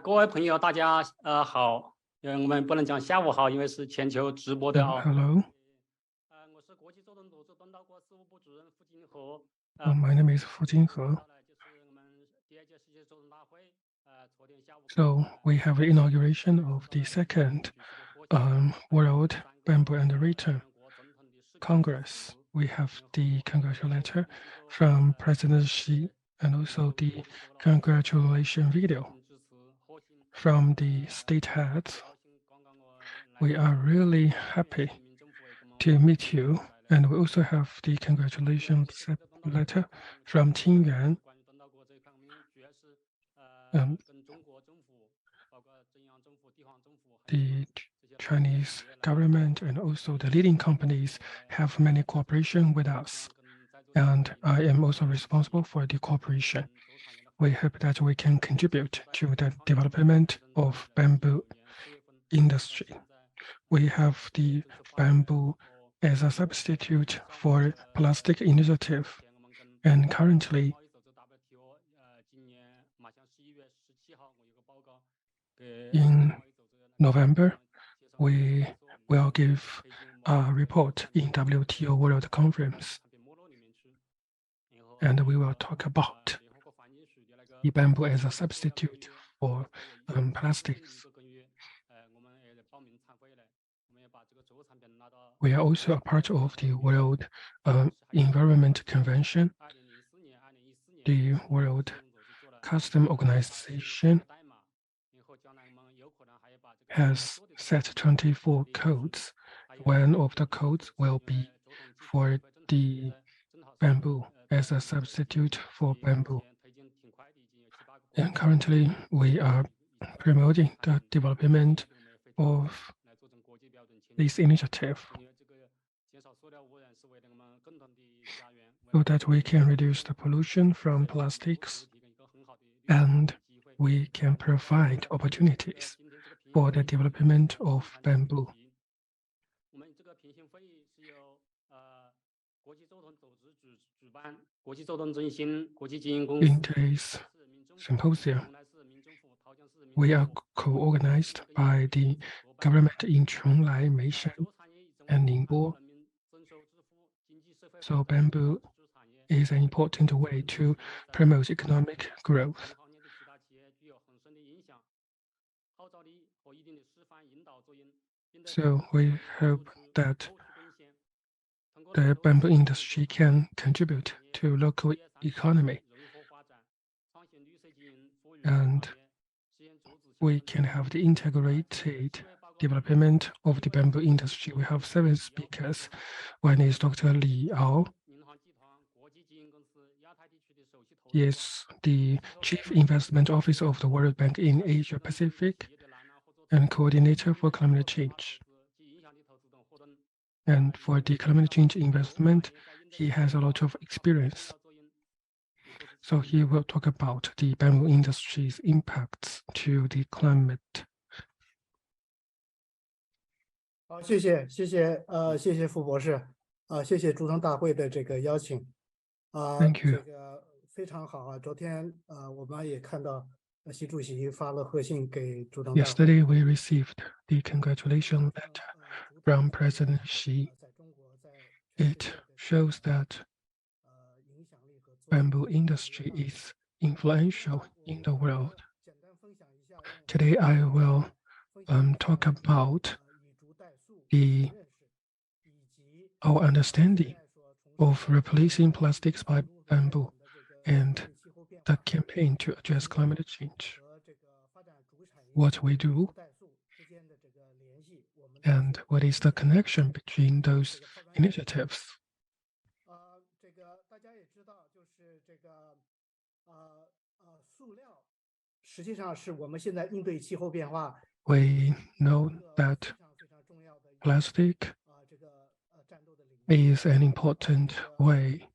各位朋友，大家好。我们不能讲下午好，因为是全球直播的啊。Hello, 我是国际周总组织东道国事务部主任付金河。my name is Fu Jinhe. 就是我们第二届世界周总大会，昨天下午。So we have the inauguration of the second World Bamboo and Rattan Congress. We have the congratulatory letter from President Xi and also the congratulation video from the state heads. We are really happy to meet you, and we also have the congratulations letter from Qingyuan. The Chinese government and also the leading companies have many cooperation with us, and I am also responsible for the cooperation. We hope that we can contribute to the development of bamboo industry. We have the bamboo as a substitute for plastic initiative, and currently in November, we will give a report in WTO World Conference, and we will talk about the bamboo as a substitute for plastics. We are also a part of the World Environment Convention, the World Customs Organization has set 24 codes. One of the codes will be for the bamboo as a substitute for bamboo. And currently, we are promoting the development of this initiative so that we can reduce the pollution from plastics and we can provide opportunities for the development of bamboo. In today's symposium, we are co-organized by the government in Chonglai, Meishan, and Ningbo. So bamboo is an important way to promote economic growth. So we hope that the bamboo industry can contribute to local economy and we can have the integrated development of the bamboo industry. We have 7 speakers. One is Dr. Li Ao. He is the Chief Investment Officer of the World Bank in Asia Pacific and coordinator for climate change. And for the climate change investment, he has a lot of experience. So he will talk about the bamboo industry's impacts to the climate. 好，谢谢傅博士，谢谢主持大会的这个邀请，Thank you. 这个非常好啊。昨天我们也看到习主席发了贺信给主持大会。Yesterday we received the congratulation letter from President Xi. It shows that bamboo industry is influential in the world. Today I will talk about our understanding of replacing plastics by bamboo and the campaign to address climate change, what we do, and what is the connection between those initiatives. We know that plastic is an important way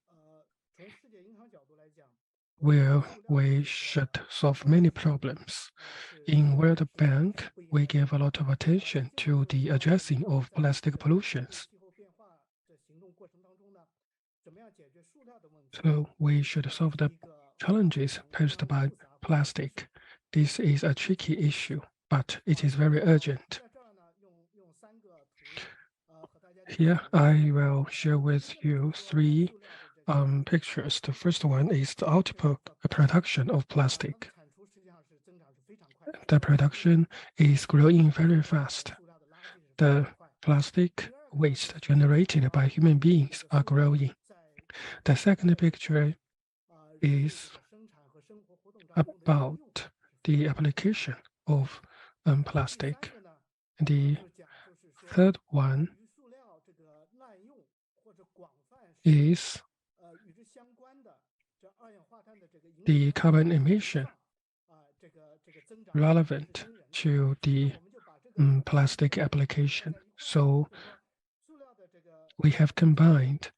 where we should solve many problems. In World Bank, we give a lot of attention to the addressing of plastic pollutions. So we should solve the challenges posed by plastic this is a tricky issue, but it is very urgent. Here, I will share with you three pictures. The first one is the output production of plastic. The production is growing very fast. The plastic waste generated by human beings are growing. The second picture is about the application of plastic. The third one is the carbon emission relevant to the plastic application. So we have combined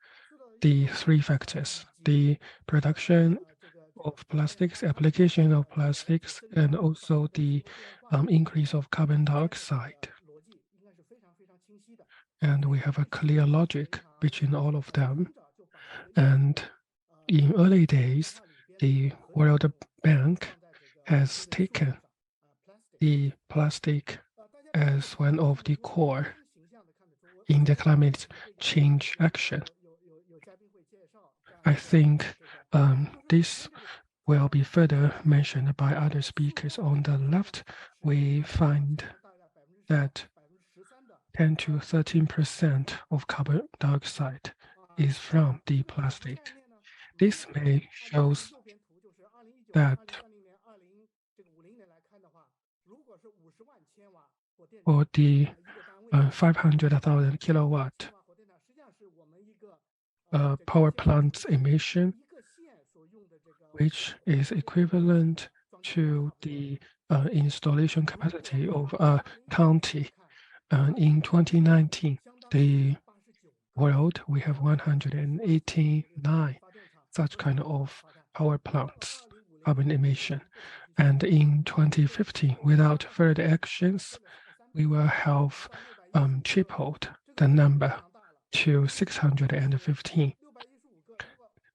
the three factors: the production of plastics, application of plastics, and also the increase of carbon dioxide. And we have a clear logic between all of them. And in early days, the World Bank has taken the plastic as one of the core in the climate change action. I think this will be further mentioned by other speakers. On the left, we find that 10 to 13% of carbon dioxide is from the plastic. This may shows that for the 500,000 kilowatt power plant's emission, which is equivalent to the installation capacity of a county. In 2019, the world, we have 189 such kind of power plants carbon emission. And in 2050, without further actions, we will have tripled the number to 615.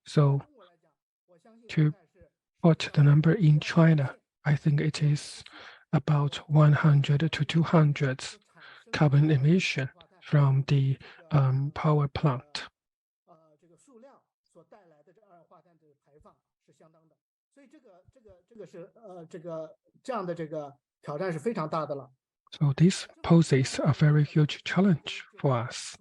So to put the number in China, I think it is about 100 to 200 carbon emission from the power plant. So this poses a very huge challenge for us.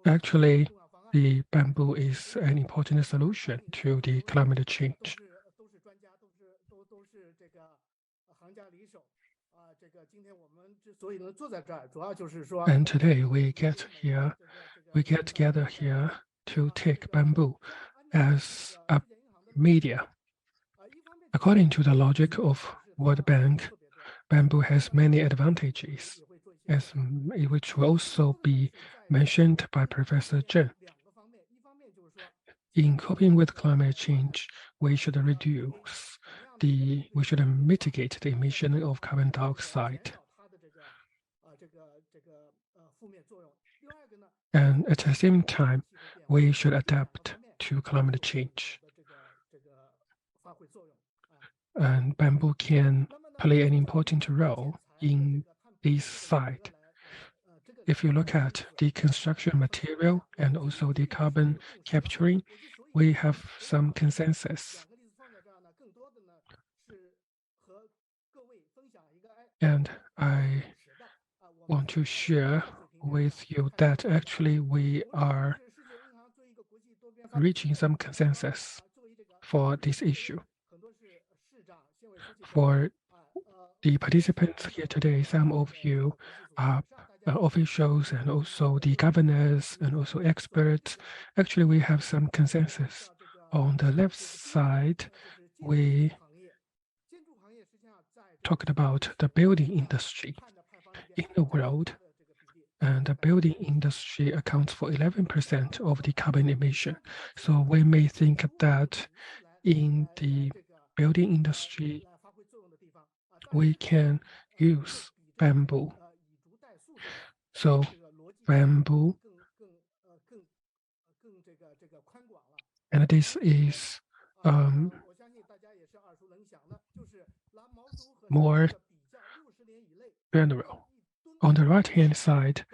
Actually, the bamboo is an important solution to the climate change. And today we get together here to take bamboo as a media. According to the logic of World Bank, bamboo has many advantages, which will also be mentioned by Professor Zheng. In coping with climate change, we should mitigate the emission of carbon dioxide. And at the same time, we should adapt to climate change. And bamboo can play an important role in this side. If you look at the construction material and also the carbon capturing, we have some consensus. And I want to share with you that actually we are reaching some consensus for this issue. For the participants here today, some of you are officials and also the governors and also experts. Actually, we have some consensus. On the left side, we talked about the building industry in the world. And the building industry accounts for 11% of the carbon emission. So we may think that in the building industry, we can use bamboo. So bamboo, and this is more general. On the right-hand side,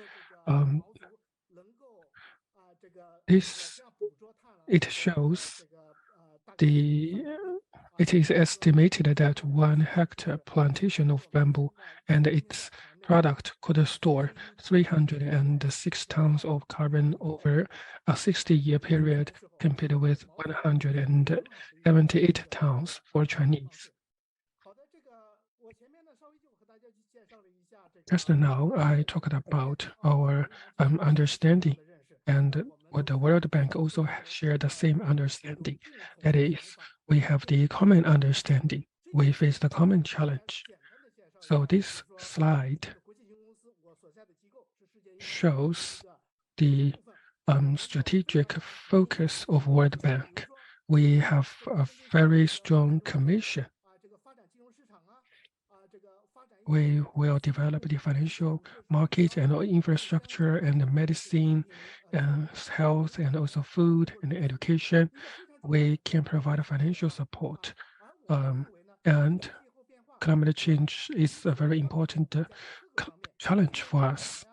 it shows it is estimated that 1 hectare plantation of bamboo and its product could store 306 tons of carbon over a 60-year period, compared with 178 tons for Chinese. Just now, I talked about our understanding, and what the World Bank also shared the same understanding. That is, we have the common understanding. We face the common challenge. So this slide shows the strategic focus of World Bank. We have a very strong commission. We will develop the financial market and infrastructure and medicine, health, and also food and education. We can provide financial support. And climate change is a very important challenge for us.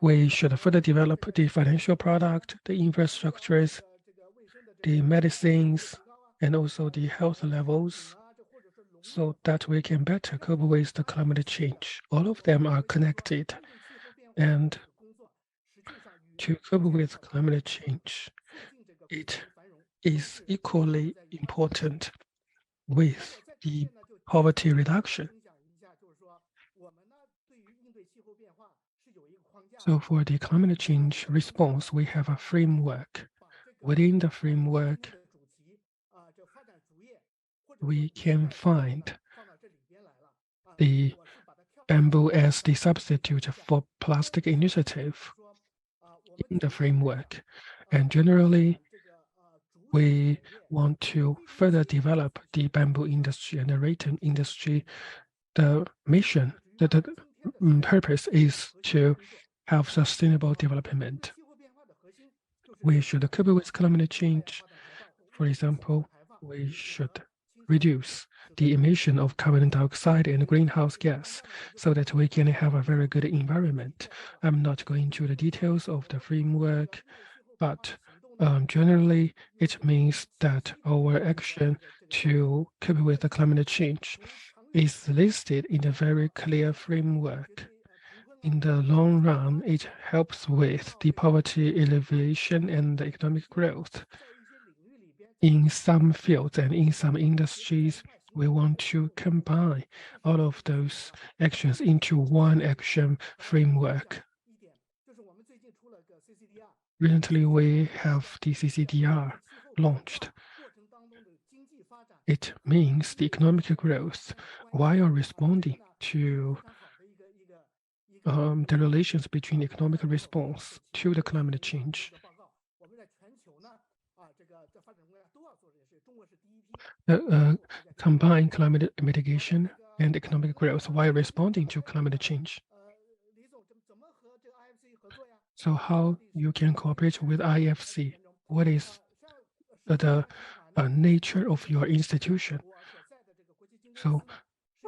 We should further develop the financial product, the infrastructures, the medicines, and also the health levels, so that we can better cope with the climate change. All of them are connected. And to cope with climate change, it is equally important with the poverty reduction. So for the climate change response, we have a framework. Within the framework, we can find the bamboo as the substitute for plastic initiative in the framework. And generally, we want to further develop the bamboo industry and the rattan industry. The mission, the purpose is to have sustainable development. We should cope with climate change. For example, we should reduce the emission of carbon dioxide and greenhouse gas so that we can have a very good environment. I'm not going into the details of the framework, but generally, it means that our action to cope with the climate change is listed in a very clear framework. In the long run, it helps with the poverty alleviation and the economic growth. In some fields and in some industries, we want to combine all of those actions into one action framework. Recently, we have the CCDR launched. It means the economic growth while responding to the relations between economic response to the climate change. Combine climate mitigation and economic growth while responding to climate change. So how you can cooperate with IFC? What is the nature of your institution? So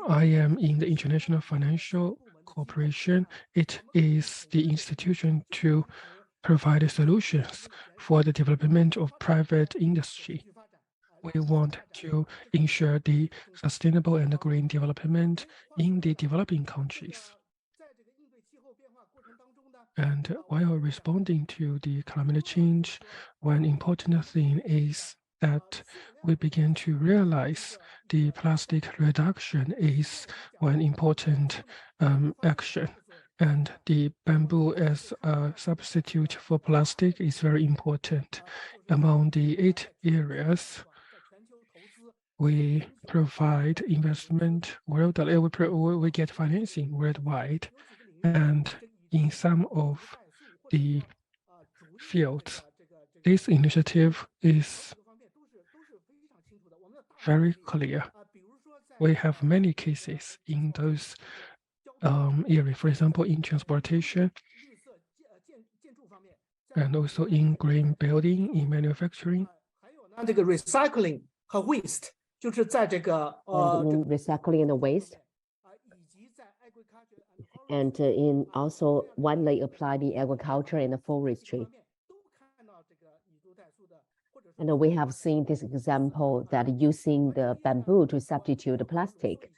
I am in the International Financial Corporation. It is the institution to provide solutions for the development of private industry. We want to ensure the sustainable and green development in the developing countries. And while responding to the climate change, one important thing is that we begin to realize the plastic reduction is one important action. And the bamboo as a substitute for plastic is very important. Among the 8 areas, we provide investment worldwide, we get financing worldwide. And in some of the fields, this initiative is very clear. We have many cases in those areas, for example, in transportation, and also in green building, in manufacturing. recycling 和 waste 就是在这个recycling and waste. and in also widely applied in agriculture and forestry. And we have seen this example that using the bamboo to substitute plastic.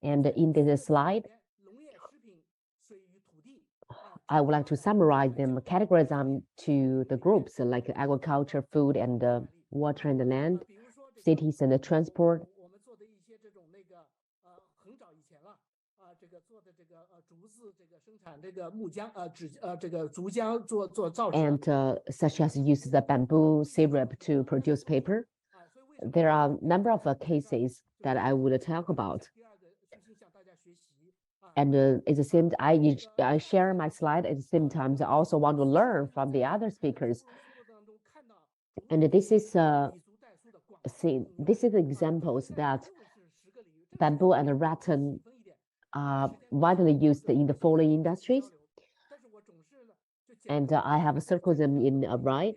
And in this slide, I would like to summarize them, categorize them to the groups like agriculture, food, and water and land, cities and transport. And such as use the bamboo syrup to produce paper. There are a number of cases that I would talk about. And at the same time, I share my slide. At the same time, I also want to learn from the other speakers. And this is examples that bamboo and rattan are widely used in the following industries. And I have circled them in right.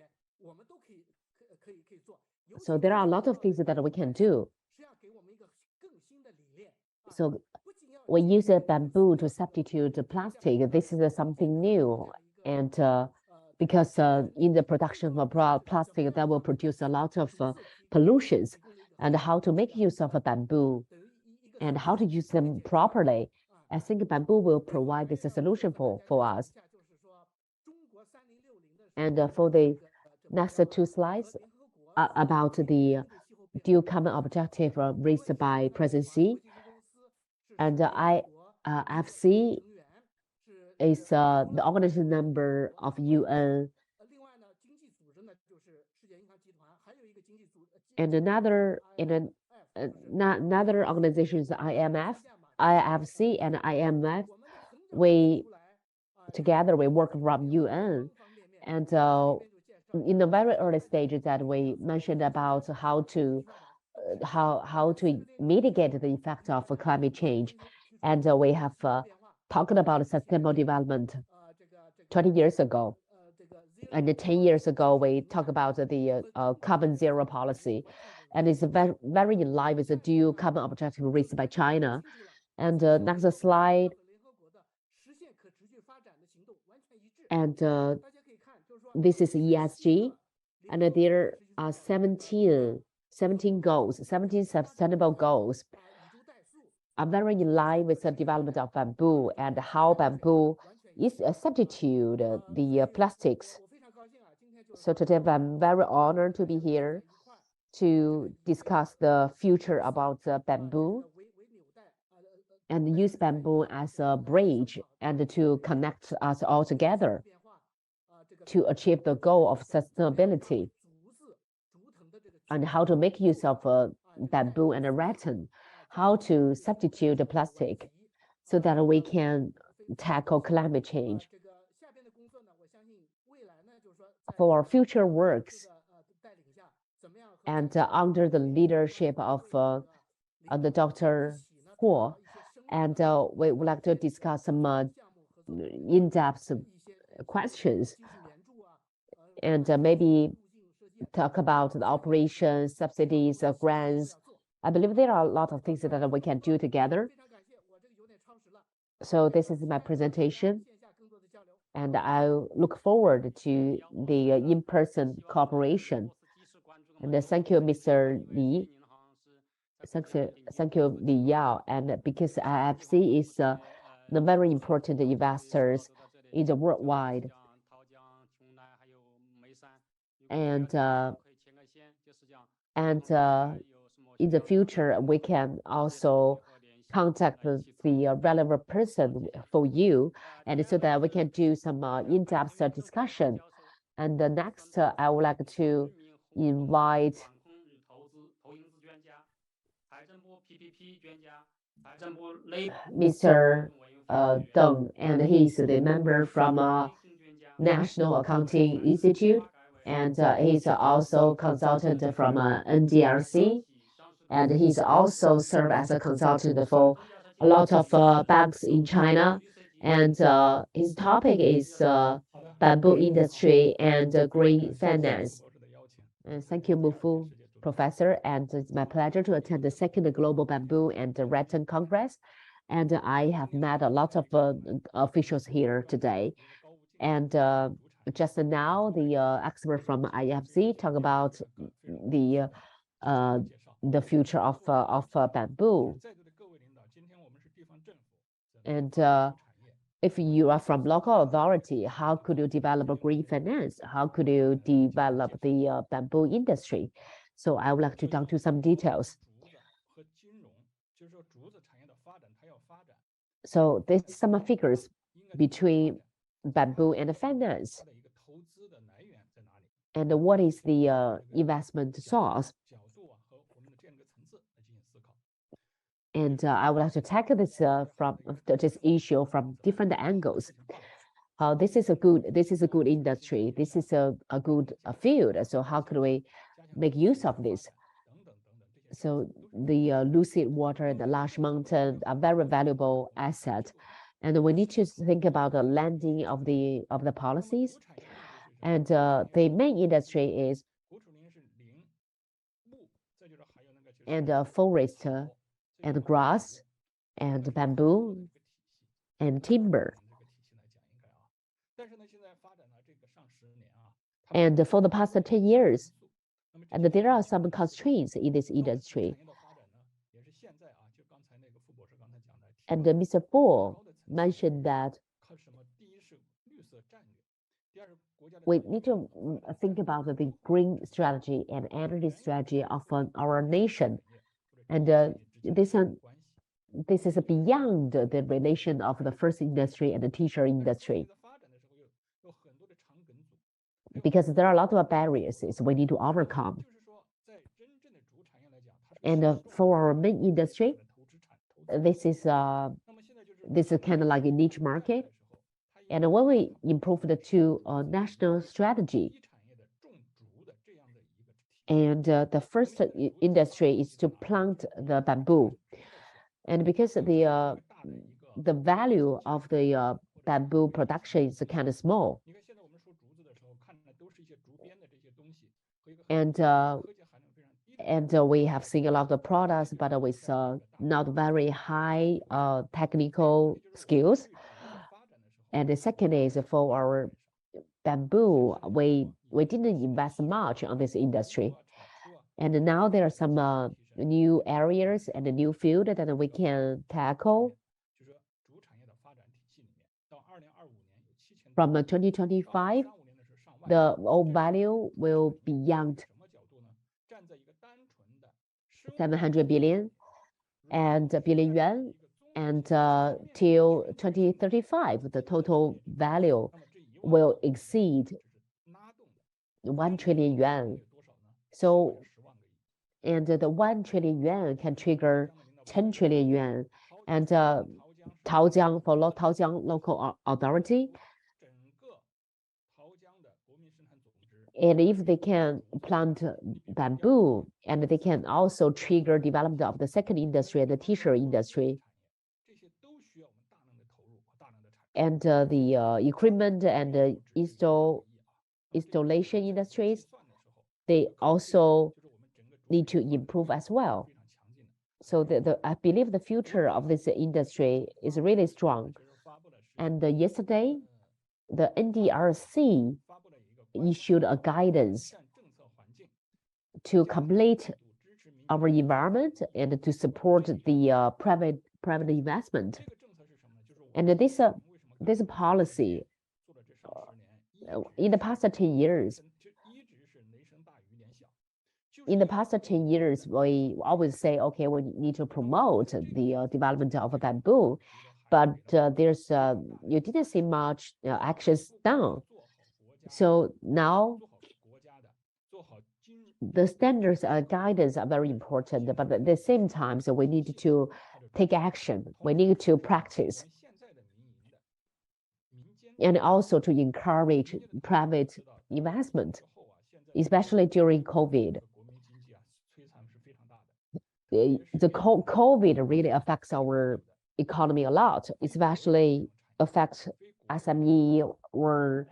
So there are a lot of things that we can do. So we use a bamboo to substitute plastic. This is something new. And because in the production of plastic, that will produce a lot of pollutions. And how to make use of a bamboo and how to use them properly. I think bamboo will provide this solution for us. And for the next two slides about the dual common objective raised by President Xi. And IFC is the organization number of UN. And another organization is IMF, IFC, and IMF. Together we work from UN. And in the very early stages that we mentioned about how to mitigate the effect of climate change. And we have talked about sustainable development 20 years ago. And 10 years ago, we talked about the carbon zero policy. And it's very in line with the dual carbon objective raised by China. And next slide. And this is ESG. And there are 17 goals, 17 sustainable goals are very in line with the development of bamboo and how bamboo is a substitute the plastics. So today I'm very honored to be here to discuss the future about bamboo and use bamboo as a bridge and to connect us all together to achieve the goal of sustainability and how to make use of bamboo and rattan, how to substitute the plastic so that we can tackle climate change. For our future works, and under the leadership of the Dr. Huo, and we would like to discuss some in-depth questions and maybe talk about the operations, subsidies, grants. I believe there are a lot of things that we can do together. So this is my presentation, and I look forward to the in-person cooperation. And thank you, Mr. Li. Thank you, Li Yao. And because IFC is the very important investors in the worldwide. And in the future, we can also contact the relevant person for you, and so that we can do some in-depth discussion. And next, I would like to invite Mr. Deng, and he's the member from National Accounting Institute, and he's also consultant from NDRC, and he's also served as a consultant for a lot of banks in China. And his topic is bamboo industry and green finance. And thank you, Mufu, Professor. And it's my pleasure to attend the second Global Bamboo and Rattan Congress. And I have met a lot of officials here today. And just now, the expert from IFC talk about the future of bamboo. And if you are from local authority, how could you develop a green finance? How could you develop the bamboo industry? So I would like to talk to some details. So there's some figures between bamboo and finance. And what is the investment source? And I would like to tackle this from this issue from different angles. This is a good industry. This is a good field. So how could we make use of this? So the lucid water, the large mountain are very valuable asset, and we need to think about the landing of the policies. And the main industry is and forest and grass and bamboo and timber. And for the past 10 years, and there are some constraints in this industry. And Mr. Fu mentioned that we need to think about the green strategy and energy strategy of our nation. And this is beyond the relation of the first industry and the teacher industry. Because there are a lot of barriers we need to overcome. And for our main industry, this is kind of like a niche market. And when we improve the two national strategy, and the first industry is to plant the bamboo, and because the value of the bamboo production is kind of small, and we have seen a lot of products, but with not very high technical skills. And the second is for our bamboo, we didn't invest much on this industry. And now there are some new areas and a new field that we can tackle. From 2025, the old value will be beyond 700 billion and billion yuan, and till 2035, the total value will exceed 1 trillion yuan. So, and the 1 trillion yuan can trigger 10 trillion yuan. And Taojiang, for Taojiang local authority, and if they can plant bamboo, and they can also trigger development of the second industry and the tertiary industry, and the equipment and the installation industries, they also need to improve as well. So I believe the future of this industry is really strong. And yesterday, the NDRC issued a guidance to complete our environment and to support the private investment. And this policy, in the past 10 years, we always say, okay, we need to promote the development of bamboo, but you didn't see much actions done. So now the standards and guidance are very important, but at the same time, so we need to take action. We need to practice, and also to encourage private investment, especially during COVID. The COVID really affects our economy a lot, especially affects SME or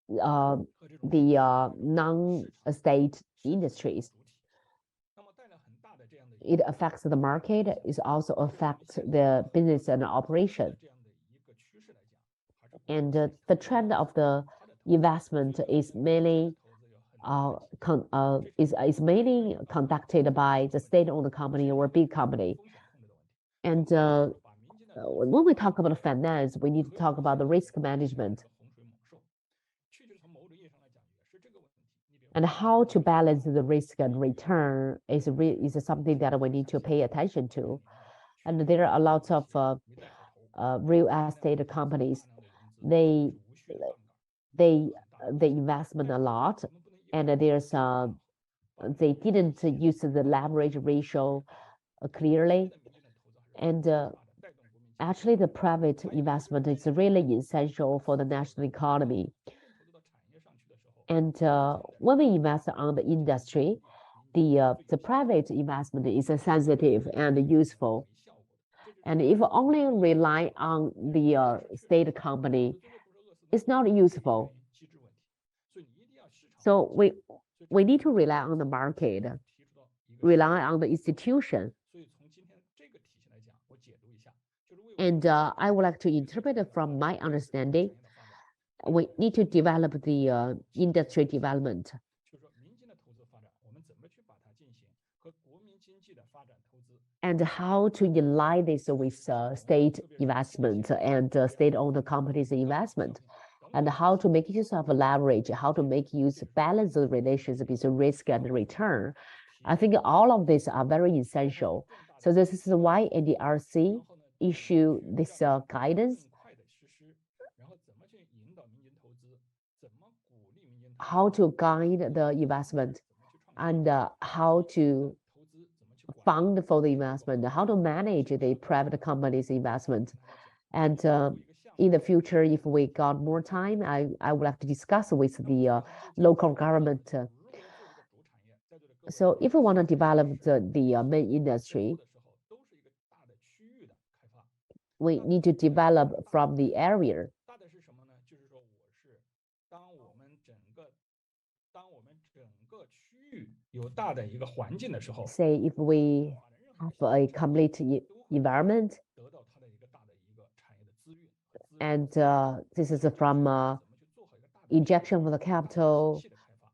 the non-state industries. it affects the market. It also affects the business and operation. And the trend of the investment is mainly is mainly conducted by the state-owned company or big company. And when we talk about finance, we need to talk about the risk management and how to balance the risk and return is something that we need to pay attention to. And there are a lot of real estate companies. They investment a lot, and there's they didn't use the leverage ratio clearly, and actually the private investment is really essential for the national economy. And when we invest on the industry, the private investment is sensitive and useful. And if only rely on the state company, it's not useful. So we need to rely on the market, rely on the institution. And I would like to interpret it from my understanding. We need to develop the industry development. And how to align this with state investment and state-owned companies' investment, and how to make use of leverage, how to make use balance the relations between risk and return. I think all of these are very essential. So this is why NDRC issue this guidance. How to guide the investment and how to fund for the investment, how to manage the private companies' investment. And in the future, if we got more time, I would like to discuss with the local government. So if we want to develop the main industry, we need to develop from the area. Say if we have a complete environment, and this is from injection of the capital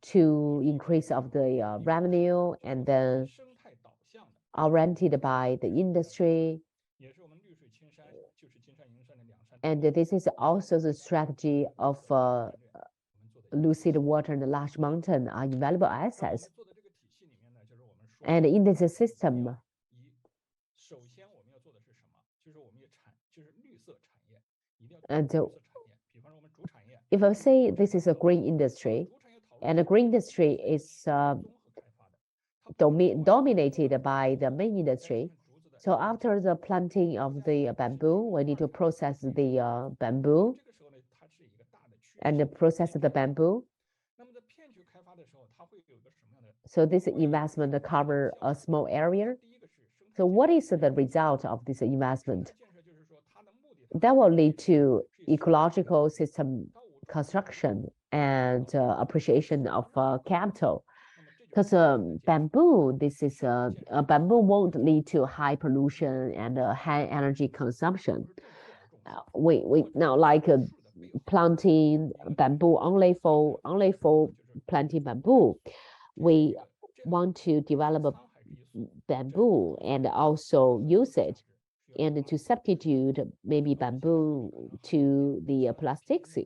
to increase of the revenue, and then oriented by the industry. And this is also the strategy of lucid water and large mountain are invaluable assets. And in this system, and if I say this is a green industry, and the green industry is dominated by the main industry. So after the planting of the bamboo, we need to process the bamboo and process the bamboo. So this investment cover a small area. So what is the result of this investment? That will lead to ecological system construction and appreciation of capital. Because bamboo, bamboo won't lead to high pollution and high energy consumption. We now like planting bamboo only for planting bamboo. We want to develop bamboo and also use it, and to substitute maybe bamboo to the plastics.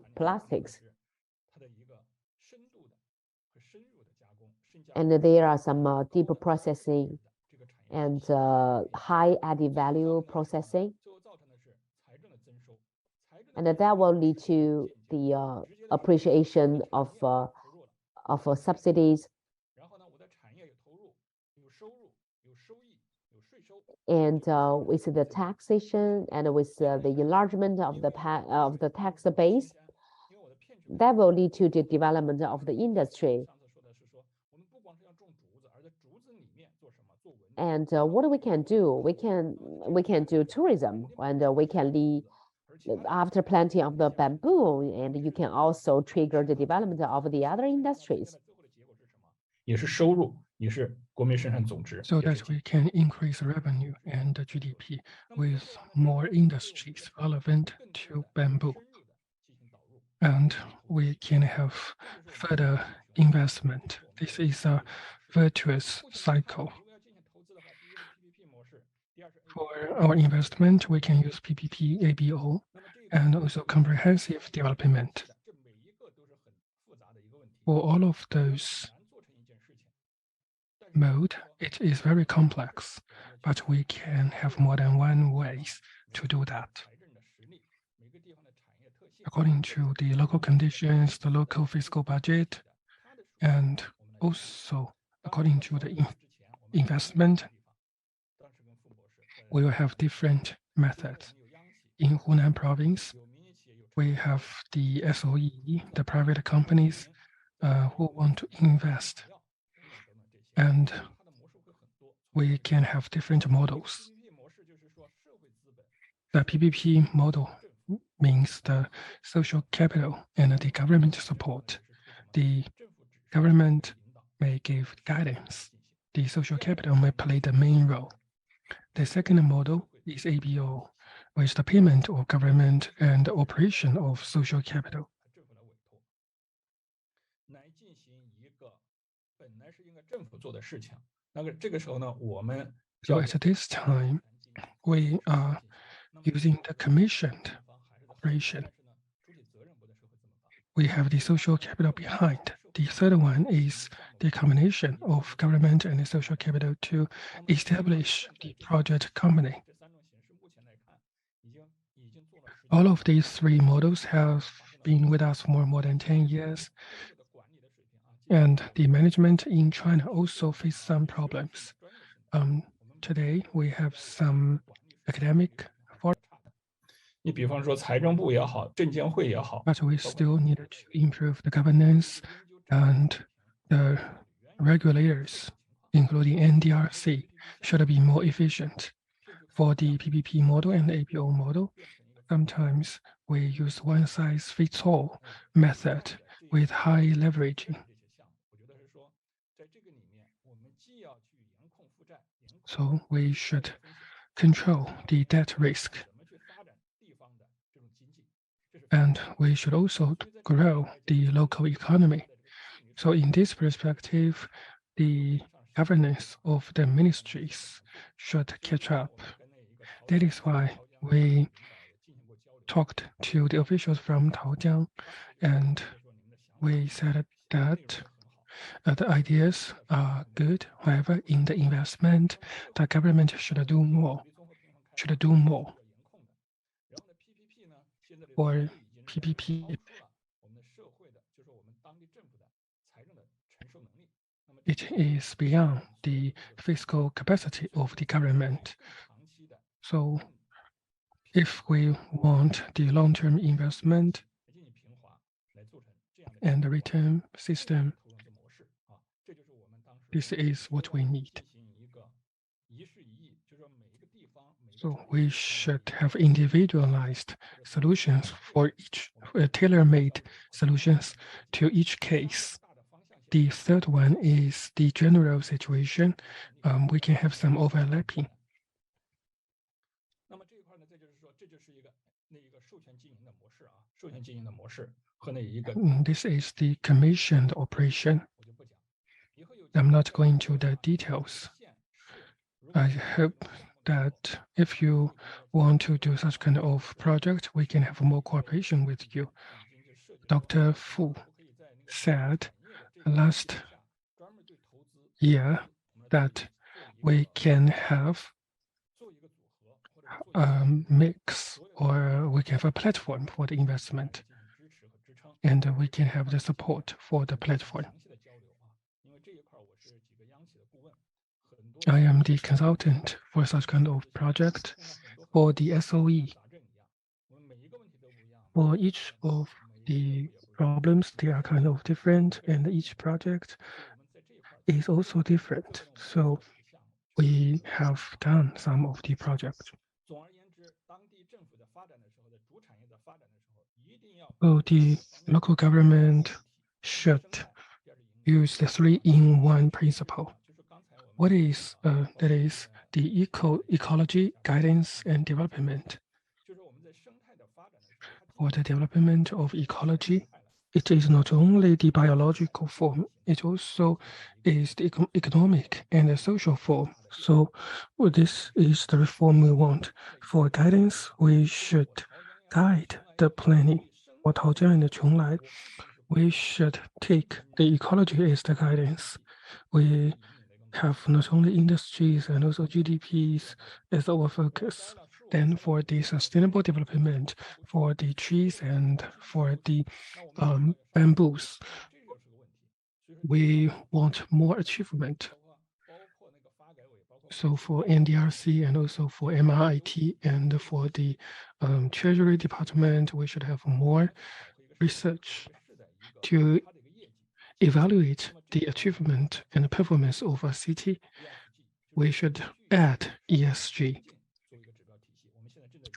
And there are some deeper processing and high added value processing. And that will lead to the appreciation of subsidies. And with the taxation and with the enlargement of the tax base, that will lead to the development of the industry. And what we can do? We can do tourism, and we can lead after planting of the bamboo, and you can also trigger the development of the other industries. so that we can increase revenue and the GDP with more industries relevant to bamboo. And we can have further investment. This is a virtuous cycle. For our investment, we can use PPP, ABO, and also comprehensive development. For all of those mode, it is very complex, but we can have more than one ways to do that. According to the local conditions, the local fiscal budget, and also according to the investment, we will have different methods. In Hunan province, we have the SOE, the private companies who want to invest. And we can have different models. The PPP model means the social capital and the government support. The government may give guidance. The social capital may play the main role. The second model is ABO, with the payment of government and the operation of social capital. So at this time, we are using the commissioned operation. We have the social capital behind. The third one is the combination of government and the social capital to establish the project company. All of these three models have been with us for more than 10 years. And the management in China also face some problems. Today, we have some academic but we still need to improve the governance and the regulators, including NDRC, should be more efficient. For the PPP model and the APO model, sometimes we use one-size-fits-all method with high leveraging. So we should control the debt risk. And we should also grow the local economy. So in this perspective, the governance of the ministries should catch up. That is why we talked to the officials from Taojiang, and we said that the ideas are good. However, in the investment, the government should do more. For PPP, it is beyond the fiscal capacity of the government. So if we want the long-term investment and the return system, this is what we need. So we should have individualized solutions for each, tailor-made solutions to each case. The third one is the general situation. We can have some overlapping. This is the commissioned operation. I'm not going to the details. I hope that if you want to do such kind of project, we can have more cooperation with you. Dr. Fu said last year that we can have a mix, or we can have a platform for the investment, and we can have the support for the platform. I am the consultant for such kind of project for the SOE. For each of the problems, they are kind of different, and each project is also different. So we have done some of the projects. So the local government should use the 3-in-1 principle. What is that is the ecology guidance and development. For the development of ecology, it is not only the biological form, it also is the economic and the social form. So this is the reform we want. For guidance, we should guide the planning. For 讨教育的重来, we should take the ecology as the guidance. We have not only industries and also GDPs as our focus. Then for the sustainable development, for the trees and for the bamboos, we want more achievement. So for NDRC and also for MIT and for the Treasury Department, we should have more research to evaluate the achievement and performance of a city. We should add ESG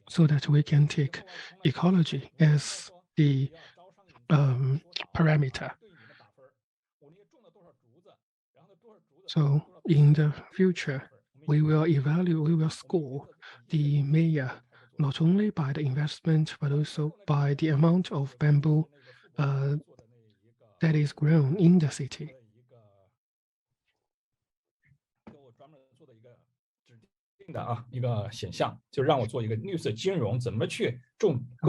so that we can take ecology as the parameter. So in the future, we will score the mayor not only by the investment, but also by the amount of bamboo that is grown in the city.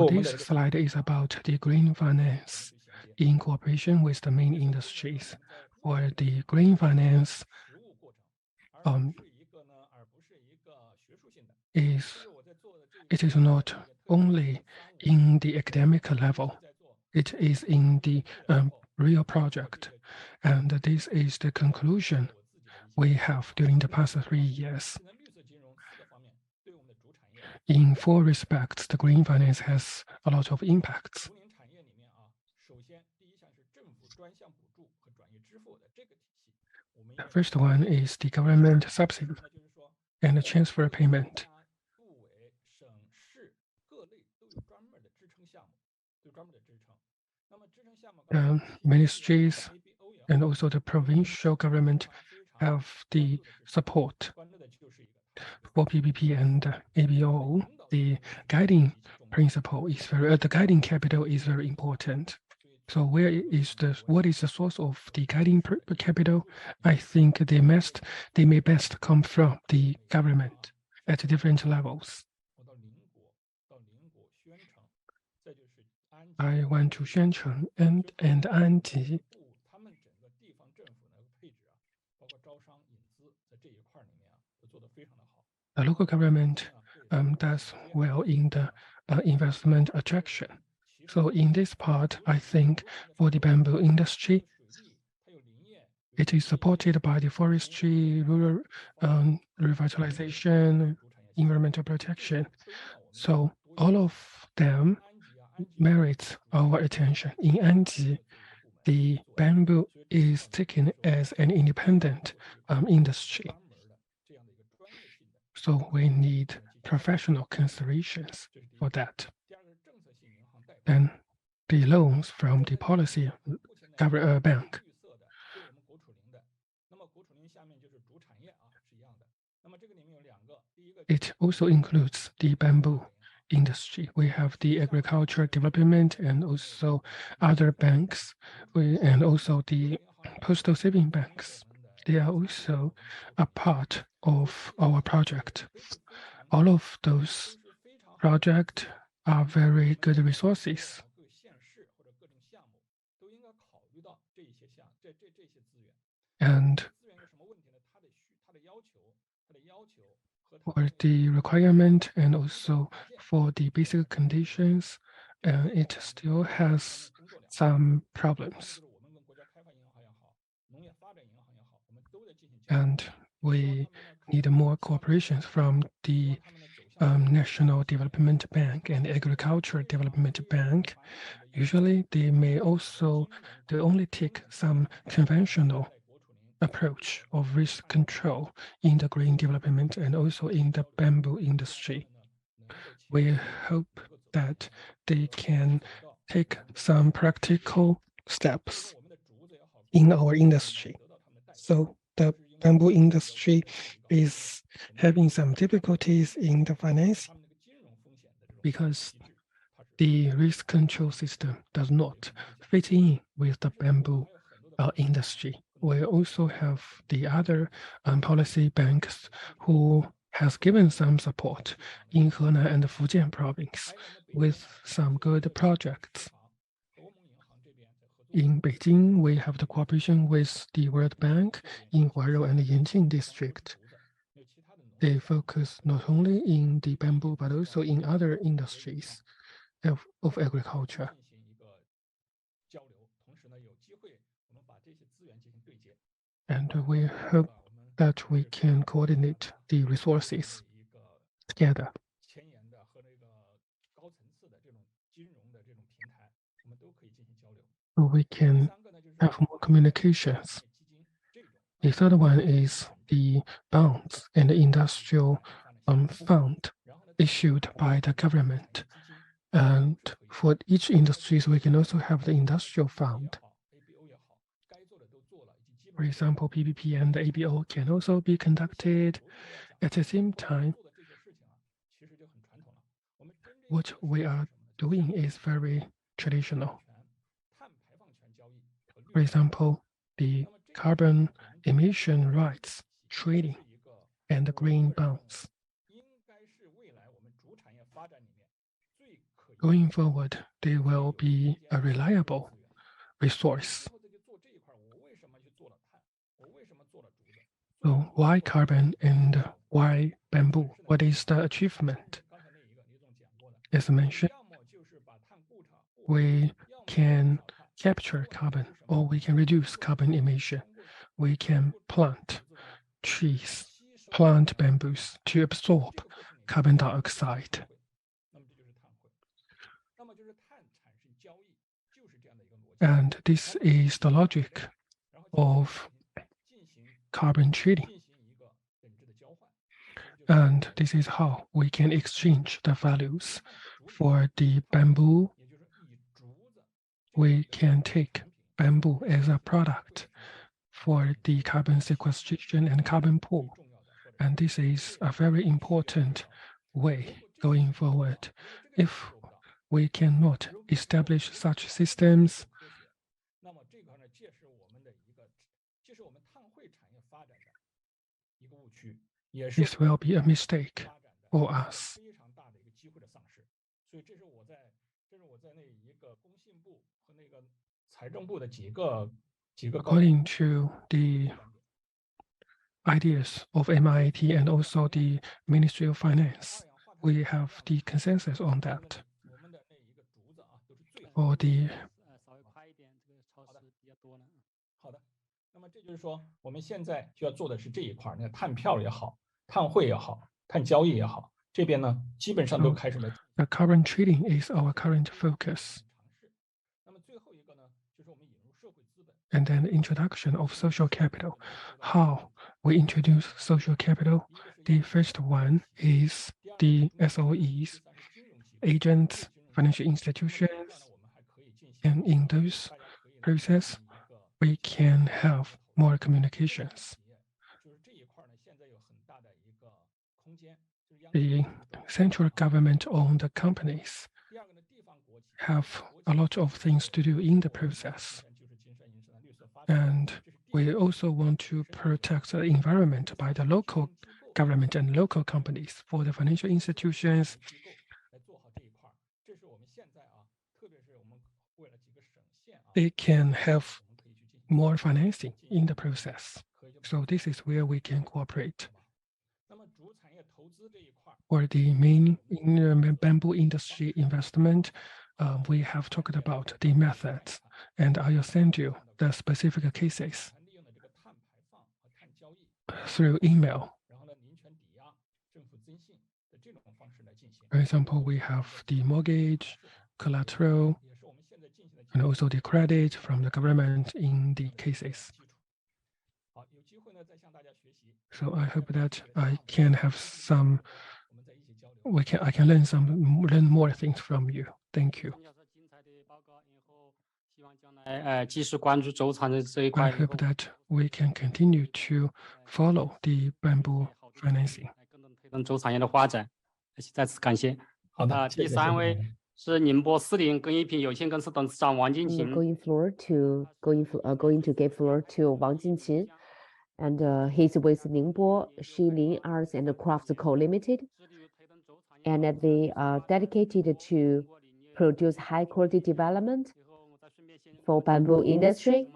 This slide is about the green finance in cooperation with the main industries. For the green finance, it is not only in the academic level, it is in the real project. And this is the conclusion we have during the past 3 years. In 4 respects, the green finance has a lot of impacts. The first one is the government subsidy and the transfer payment. Ministries and also the provincial government have the support for PPP and ABO. The guiding principle is the guiding capital is very important. So what is the source of the guiding capital? I think they may best come from the government at different levels. I went to Xuancheng and Anji. The local government does well in the investment attraction. So in this part, I think for the bamboo industry, it is supported by the forestry, rural revitalization, environmental protection. So all of them merits our attention. In Anji, the bamboo is taken as an independent industry. So we need professional considerations for that. Then the loans from the policy bank. It also includes the bamboo industry. We have the agriculture development and also other banks, and also the postal saving banks. They are also a part of our project. All of those projects are very good resources. And for the requirement and also for the basic conditions, it still has some problems. And we need more cooperation from the National Development Bank and Agricultural Development Bank. Usually they only take some conventional approach of risk control in the green development and also in the bamboo industry. We hope that they can take some practical steps in our industry. So the bamboo industry is having some difficulties in the financing because the risk control system does not fit in with the bamboo industry. We also have the other policy banks who has given some support in Henan and Fujian province with some good projects. In Beijing, we have the cooperation with the World Bank in Huarou and Yanqing district. They focus not only in the bamboo, but also in other industries of agriculture. And we hope that we can coordinate the resources together. So we can have more communications. The third one is the bonds and the industrial fund issued by the government. And for each industries, we can also have the industrial fund. For example, PPP and the ABO can also be conducted at the same time. What we are doing is very traditional. For example, the carbon emission rights trading and the green bonds. Going forward, they will be a reliable resource. So why carbon and why bamboo? What is the achievement? As mentioned, we can capture carbon or we can reduce carbon emission. We can plant trees, plant bamboos to absorb carbon dioxide. And this is the logic of carbon trading. And this is how we can exchange the values. For the bamboo, we can take bamboo as a product for the carbon sequestration and carbon pool. And this is a very important way going forward. If we cannot establish such systems, this will be a mistake for us. According to the ideas of MIT and also the Ministry of Finance, we have the consensus on that. For the the carbon trading is our current focus. And then the introduction of social capital. How we introduce social capital? The first one is the SOEs, agents, financial institutions, and in those process, we can have more communications. The central government-owned companies have a lot of things to do in the process. And we also want to protect the environment by the local government and local companies. For the financial institutions, they can have more financing in the process. So this is where we can cooperate. For the main bamboo industry investment, we have talked about the methods, and I will send you the specific cases through email. For example, we have the mortgage, collateral, and also the credit from the government in the cases. So I hope that I can have some, I can learn more things from you. Thank you. 继续关注周产的这一 I 块。 hope that we can continue to follow the bamboo financing. 更能推动周产业的发展。再次感谢。好的，谢第谢三位是宁波四零工艺品有限公司董事长王进琴。 going to give floor to Wang Jinqin, and he's with Ningbo Shilin Arts and Crafts Co. Limited, and they are dedicated to produce high quality development for bamboo industry.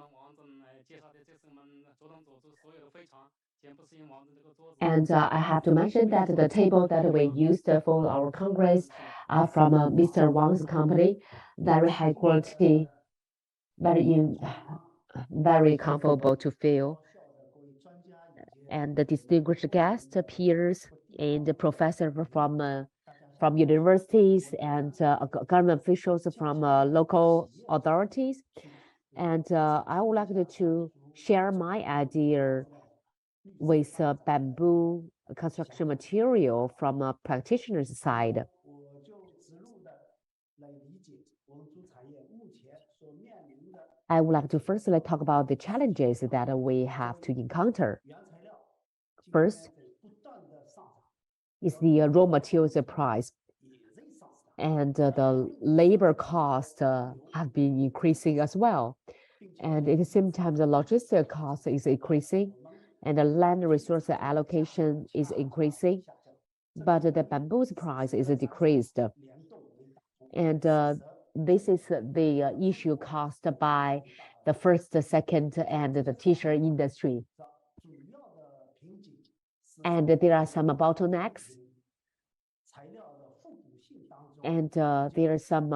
And I have to mention that the table that we used for our congress are from Mr. Wang's company, very high quality, very comfortable to feel. And the distinguished guest peers and the professor from universities and government officials from local authorities. And I would like to share my idea with bamboo construction material from a practitioner's side. I would like to firstly talk about the challenges that we have to encounter. First is the raw materials price, and the labor cost have been increasing as well. And at the same time, the logistic cost is increasing, and the land resource allocation is increasing, but the bamboo's price is decreased. And this is the issue caused by the first, second, and the t-shirt industry. And there are some bottlenecks, and there are some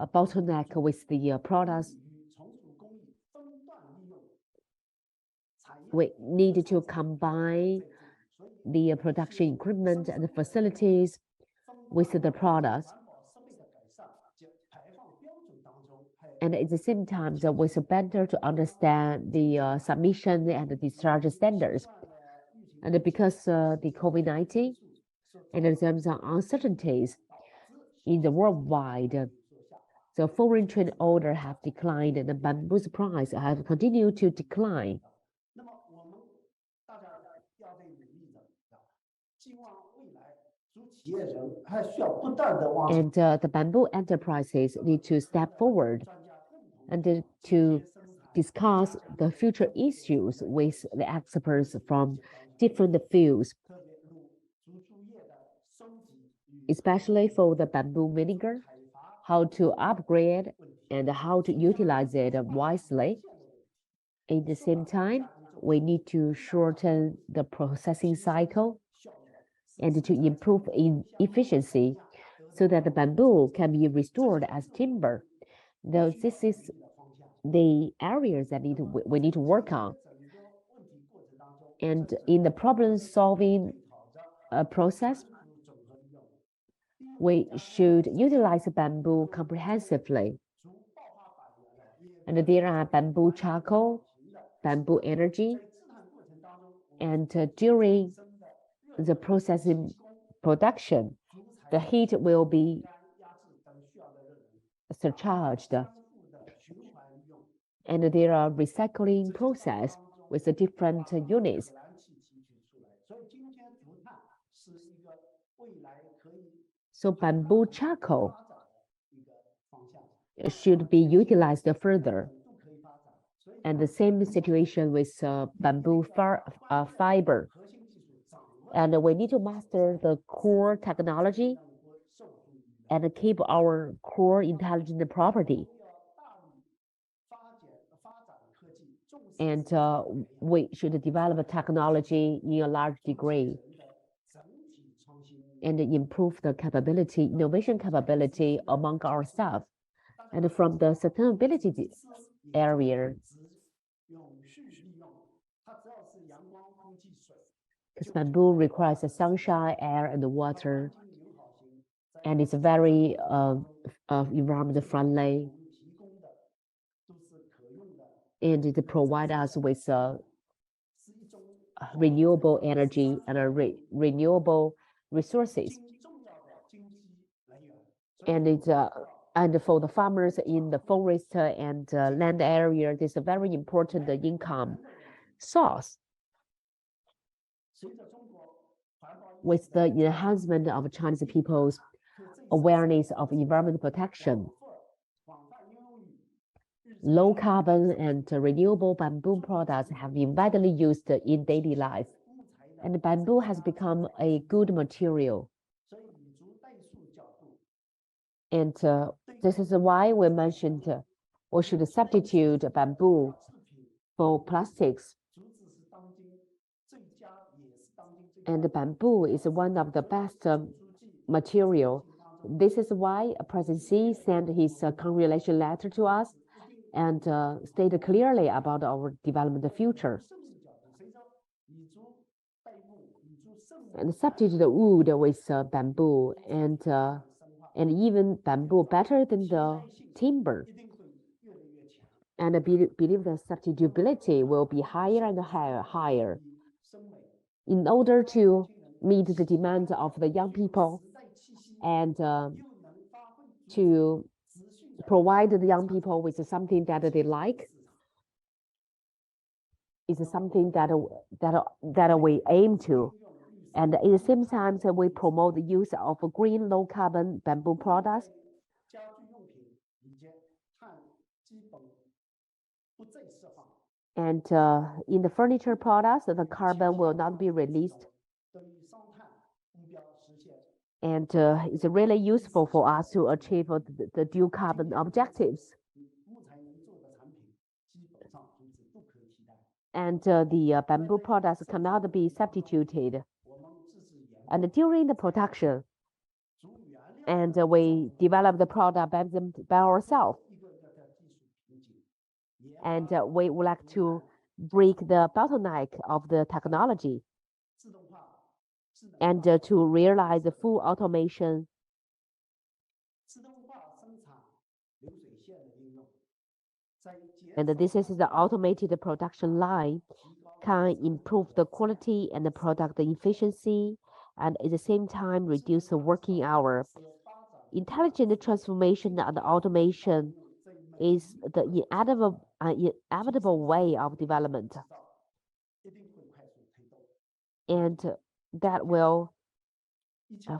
bottleneck with the products. We need to combine the production equipment and the facilities with the products. And at the same time, it's better to understand the submission and the discharge standards. And because the COVID-19 and there's some uncertainties in the worldwide, the foreign trade order have declined and the bamboo's price have continued to decline. And the bamboo enterprises need to step forward and to discuss the future issues with the experts from different fields, especially for the bamboo vinegar, how to upgrade and how to utilize it wisely. At the same time, we need to shorten the processing cycle and to improve in efficiency so that the bamboo can be restored as timber. Though this is the areas that we need to work on. And in the problem-solving process, we should utilize bamboo comprehensively. And there are bamboo charcoal, bamboo energy, and during the processing production, the heat will be surcharged. And there are recycling process with the different units. So bamboo charcoal should be utilized further. And the same situation with bamboo fiber. And we need to master the core technology and keep our core intelligent property. And we should develop a technology in a large degree and improve the capability, innovation capability among our staff. And from the sustainability area, because bamboo requires the sunshine, air, and water, and it's very environment friendly, and it provides us with renewable energy and renewable resources. And it's And for the farmers in the forest and land area, this is a very important income source. With the enhancement of Chinese people's awareness of environmental protection, low carbon and renewable bamboo products have been widely used in daily life, and bamboo has become a good material. And this is why we mentioned we should substitute bamboo for plastics. And bamboo is one of the best material. This is why President Xi sent his congratulation letter to us and stated clearly about our development future. And substitute the wood with bamboo and even bamboo better than the timber. And I believe the substitutability will be higher and higher. In order to meet the demands of the young people and to provide the young people with something that they like, is something that we aim to. And at the same time, we promote the use of green low-carbon bamboo products. And in the furniture products, the carbon will not be released. And it's really useful for us to achieve the dual carbon objectives. And the bamboo products cannot be substituted. And during the production, and we develop the product by ourselves. And we would like to break the bottleneck of the technology and to realize the full automation. And this is the automated production line can improve the quality and the product efficiency, and at the same time reduce the working hour. Intelligent transformation and automation is the inevitable way of development. And that will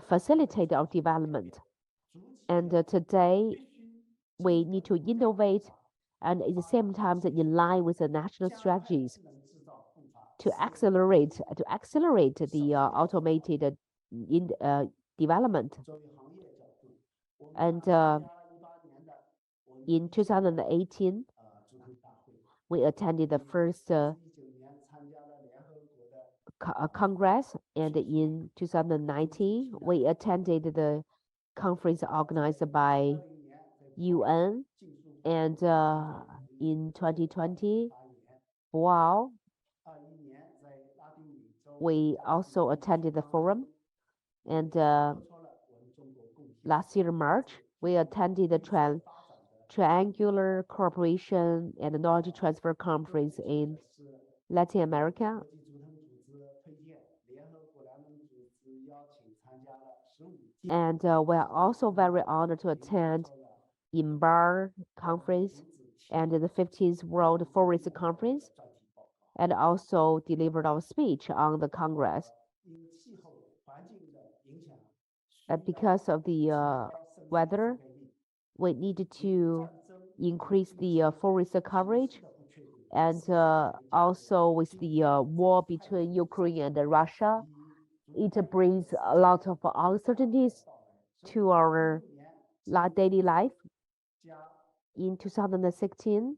facilitate our development. And today, we need to innovate and at the same time in line with the national strategies to accelerate the automated development. And in 2018, we attended the first Congress, and in 2019, we attended the conference organized by UN, and in 2020, wow, we also attended the forum, and last year, March, we attended the Triangular Cooperation and Knowledge Transfer Conference in Latin America. And we are also very honored to attend INBAR conference and the 15th World Forest Conference, and also delivered our speech on the Congress. Because of the weather, we needed to increase the forest coverage, and also with the war between Ukraine and Russia, it brings a lot of uncertainties to our daily life. In 2016,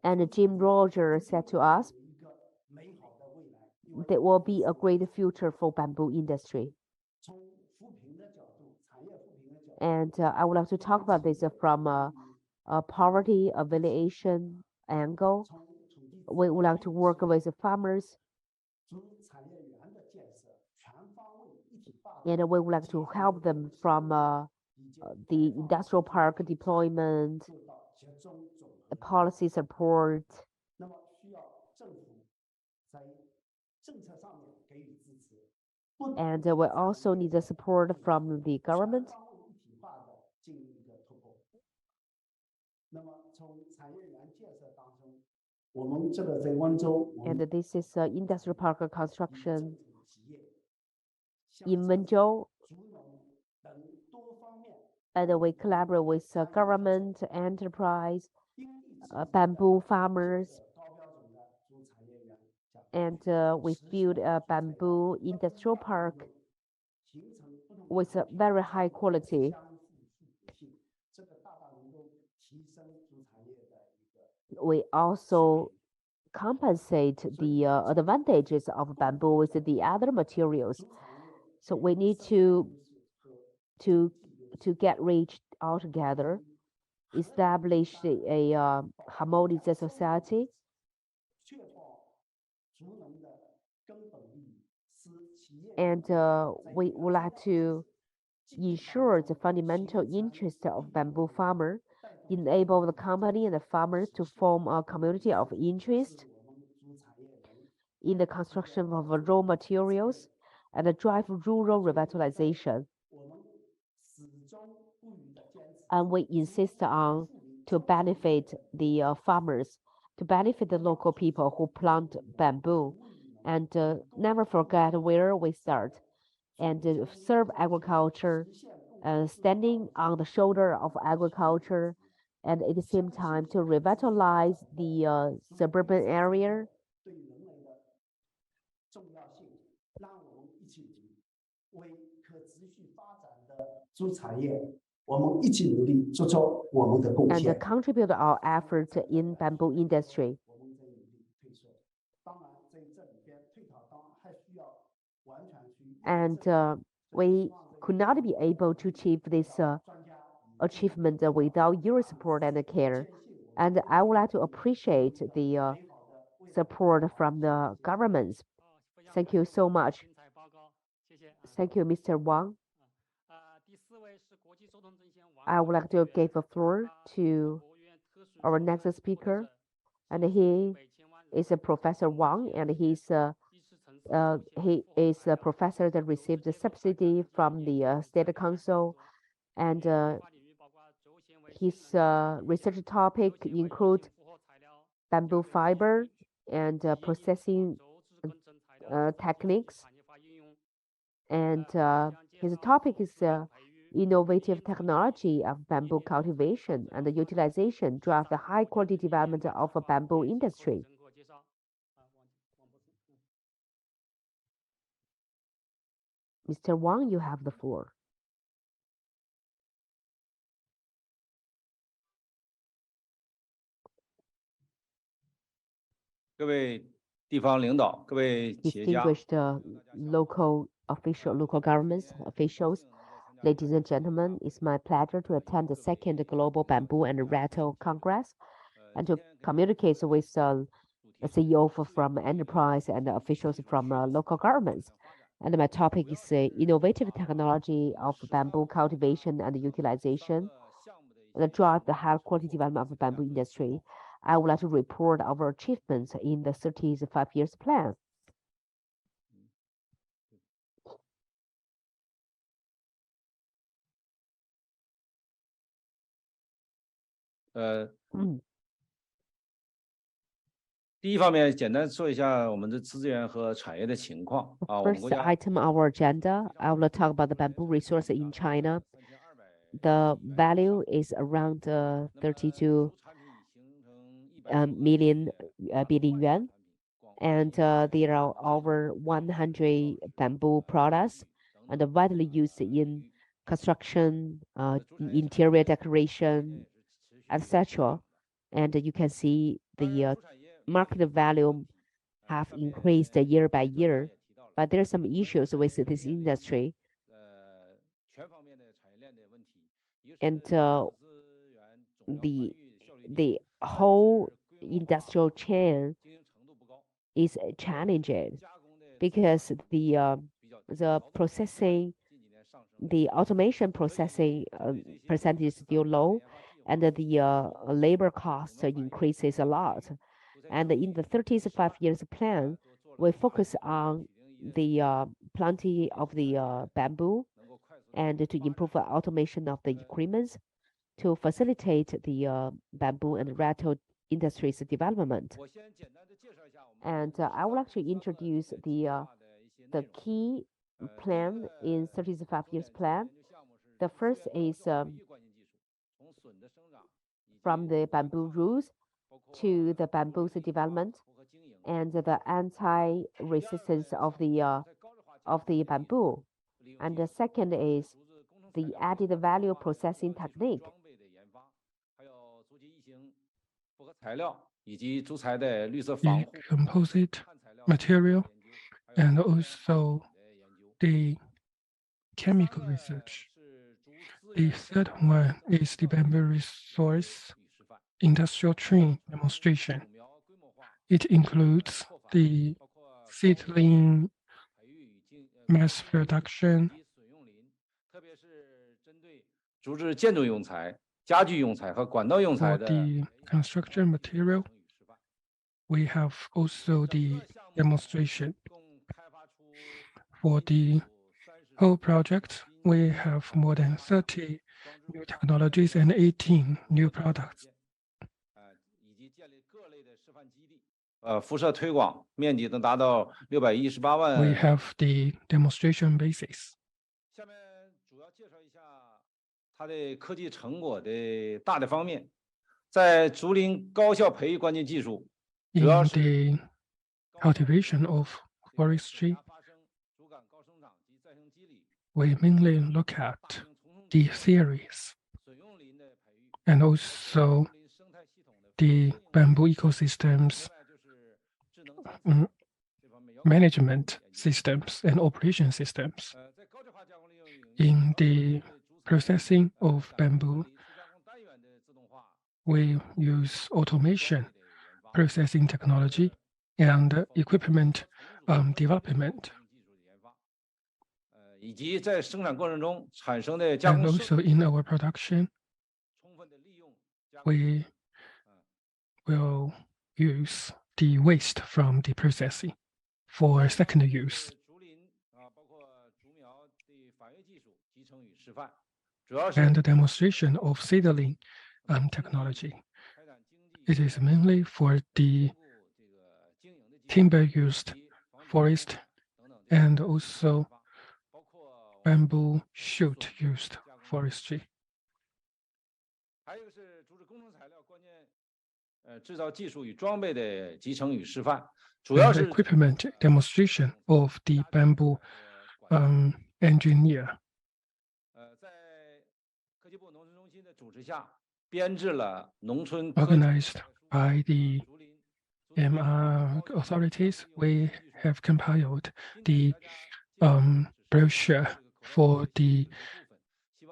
and Jim Rogers said to us, there will be a great future for bamboo industry. And I would like to talk about this from a poverty alleviation angle. We would like to work with the farmers, and we would like to help them from the industrial park deployment, policy support, And we also need the support from the government. And this is industrial park construction in Wenzhou. And we collaborate with government, enterprise, bamboo farmers, and we build a bamboo industrial park with a very high quality. We also compensate the advantages of bamboo with the other materials. So we need to get rich all together, establish a harmonious society, and we would like to ensure the fundamental interest of bamboo farmer, enable the company and the farmers to form a community of interest in the construction of raw materials and drive rural revitalization. And we insist on to benefit the farmers, to benefit the local people who plant bamboo, and never forget where we start, and serve agriculture, standing on the shoulder of agriculture, and at the same time to revitalize the suburban area. And contribute our efforts in bamboo industry. And we could not be able to achieve this achievement without your support and care. And I would like to appreciate the support from the governments. Thank you so much. Thank you, Mr. Wang. I would like to give the floor to our next speaker, and he is Professor Wang, and he is a professor that received a subsidy from the State Council, and his research topic include bamboo fiber and processing techniques, and his topic is innovative technology of bamboo cultivation and the utilization drive the high quality development of a bamboo industry. Mr. Wang, you have the floor. Distinguished local governments officials, ladies and gentlemen, it's my pleasure to attend the second Global Bamboo and Rattan Congress and to communicate with a CEO from enterprise and officials from local governments. And my topic is innovative technology of bamboo cultivation and utilization that drive the high quality development of the bamboo industry. I would like to report our achievements in the 30th five-years plan. First item on our agenda, I will talk about the bamboo resource in China. The value is around 32 billion yuan, and there are over 100 bamboo products and widely used in construction, interior decoration, etc. And you can see the market value have increased year by year, but there are some issues with this industry. And the whole industrial chain is challenging because the processing, the automation processing percentage is still low, and the labor cost increases a lot. And in the 30th five-years plan, we focus on the planting of the bamboo and to improve automation of the equipment to facilitate the bamboo and rattle industry's development. And I would like to introduce the key plan in 35 years plan. The first is from the bamboo roots to the bamboo's development and the anti-resistance of the bamboo. And the second is the added value processing technique. The composite material and also the chemical research. The third one is the bamboo resource industrial tree demonstration. It includes the seedling mass production, for the construction material. We have also the demonstration. For the whole project, we have more than 30 new technologies and 18 new products. We have the demonstration basis. In the cultivation of forestry, we mainly look at the theories and also the bamboo ecosystems management systems and operation systems. In the processing of bamboo, we use automation processing technology and equipment development. And also in our production, we will use the waste from the processing for second use. And the demonstration of seedling technology. It is mainly for the timber-used forest and also bamboo shoot-used forestry. And the equipment demonstration of the bamboo engineer. Organized by the authorities, we have compiled the brochure for the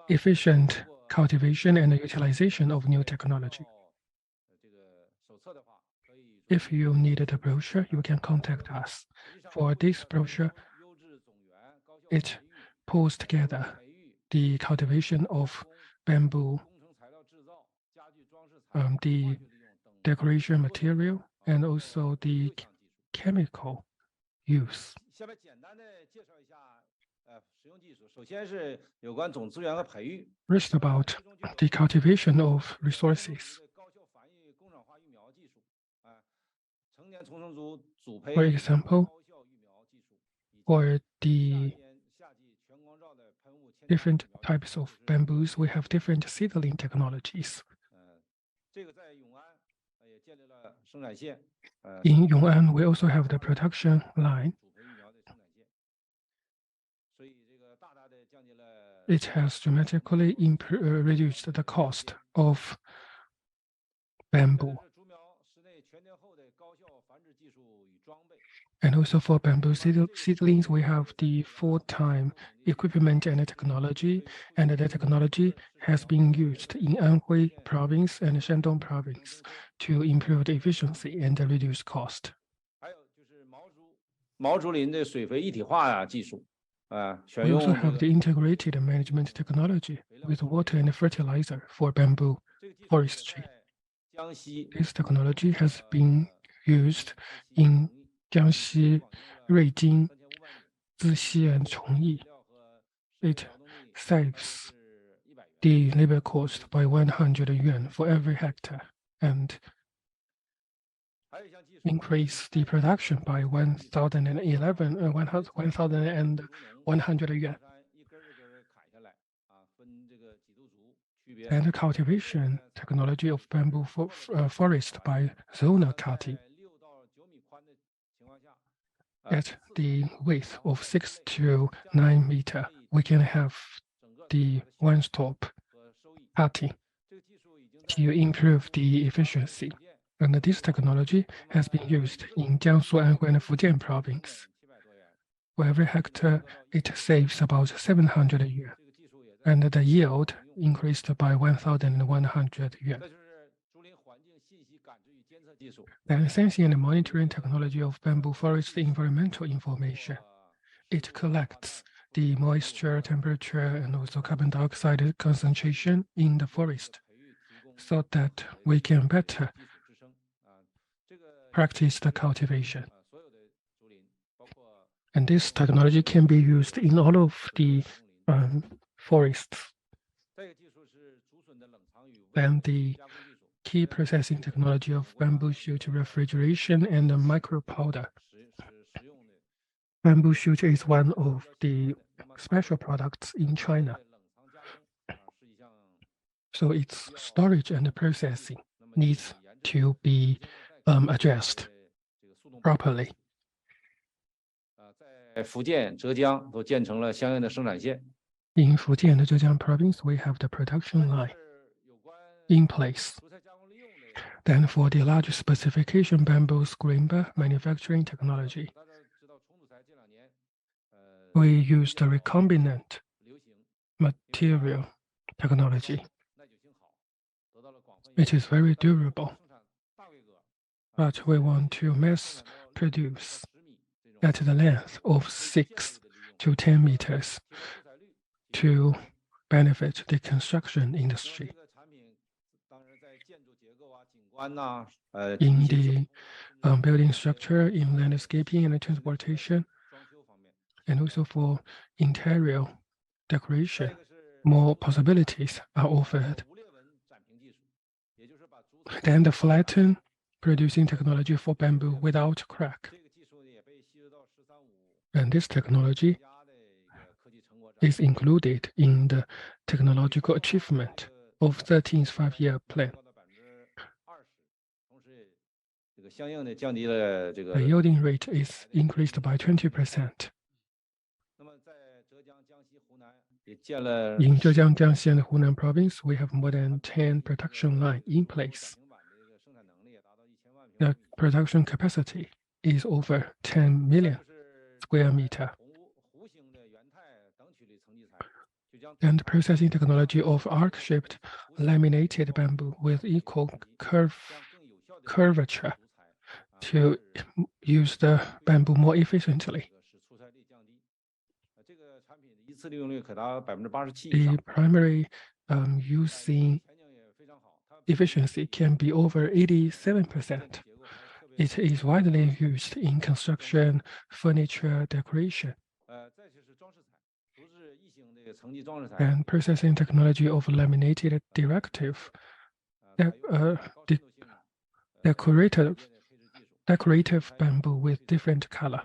efficient cultivation and utilization of new technology. If you needed a brochure, you can contact us. For this brochure, it pulls together the cultivation of bamboo, the decoration material, and also the chemical use. First, about the cultivation of resources. For example, for the different types of bamboos, we have different seedling technologies. In Yong'an, we also have the production line. It has dramatically reduced the cost of bamboo. And also for bamboo seedlings, we have the full-time equipment and technology, and the technology has been used in Anhui province and Shandong province to improve the efficiency and reduce cost. We also have the integrated management technology with water and fertilizer for bamboo forestry. This technology has been used in Jiangxi, Ruijin, 自线从艺. It saves the labor cost by 100 yuan for every hectare and increase the production by 1,100 yuan. And the cultivation technology of bamboo forest by zonal cutting. At the width of 6 to 9 meters, we can have the one-stop cutting to improve the efficiency. And this technology has been used in Jiangsu, Anhui, and Fujian province. For every hectare, it saves about 700 yuan, and the yield increased by 1,100 yuan. Then sensing and monitoring technology of bamboo forest environmental information. It collects the moisture, temperature, and also carbon dioxide concentration in the forest so that we can better practice the cultivation. And this technology can be used in all of the forests. And the key processing technology of bamboo shoot refrigeration and micro powder. Bamboo shoot is one of the special products in China. So its storage and processing needs to be addressed properly. 在福建、浙江都建成了相应的生产线。 In Fujian and Zhejiang province, we have the production line in place. Then for the large specification bamboo scraper manufacturing technology, we use the recombinant material technology. It is very durable, but we want to mass produce at the length of 6 to 10 meters to benefit the construction industry. In the building structure, in landscaping and transportation, and also for interior decoration, more possibilities are offered. Then the flatten producing technology for bamboo without crack. And this technology is included in the technological achievement of 13th Five-Year Plan. The yielding rate is increased by 20%. In Zhejiang, Jiangxi, and Hunan province, we have more than 10 production lines in place. The production capacity is over 10 million square meters. And processing technology of arc-shaped laminated bamboo with equal curvature to use the bamboo more efficiently. The primary using efficiency can be over 87%. It is widely used in construction, furniture, decoration. And processing technology of laminated decorative bamboo with different color.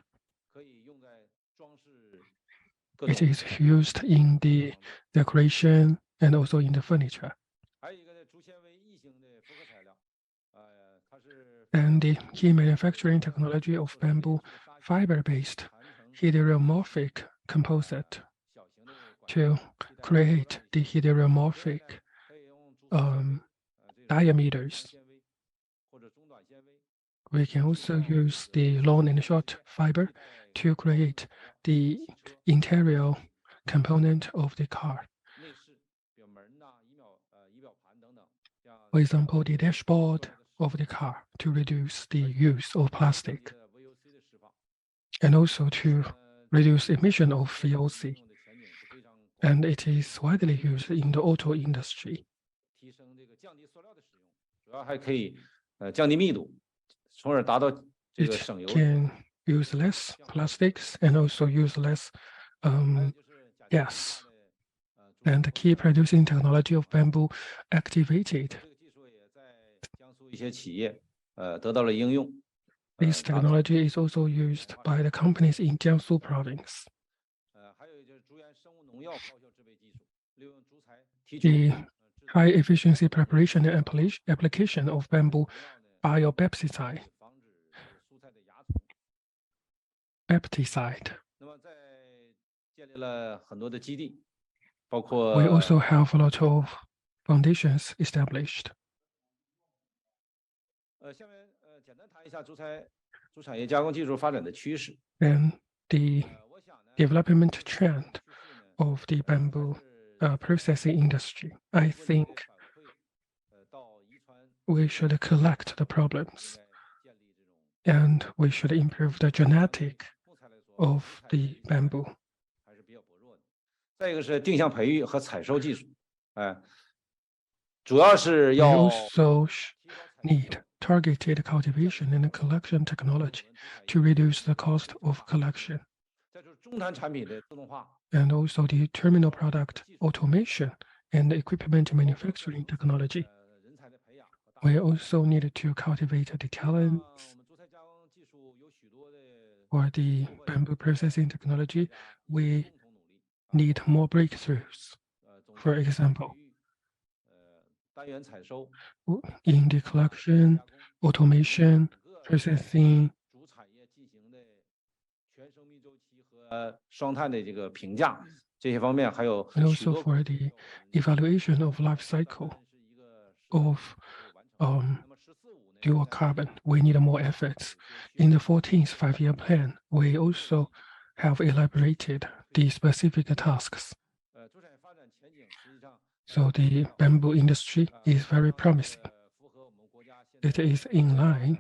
It is used in the decoration and also in the furniture. And the key manufacturing technology of bamboo fiber-based heteromorphic composite to create the heteromorphic diameters. We can also use the long and short fiber to create the interior component of the car. For example, the dashboard of the car to reduce the use of plastic and also to reduce emission of VOC. And it is widely used in the auto industry. It can use less plastics and also use less gas. And the key producing technology of bamboo activated. This technology is also used by the companies in Jiangsu province. The high efficiency preparation and application of bamboo biobapticide. We also have a lot of foundations established. And the development trend of the bamboo processing industry, I think we should collect the problems and we should improve the genetic of the bamboo. We also need targeted cultivation and collection technology to reduce the cost of collection. And also the terminal product automation and equipment manufacturing technology. We also need to cultivate the talents. For the bamboo processing technology, we need more breakthroughs. For example, in the collection, automation, processing, and also for the evaluation of life cycle of dual carbon, we need more efforts. In the 14th five-year plan, we also have elaborated the specific tasks. So the bamboo industry is very promising. It is in line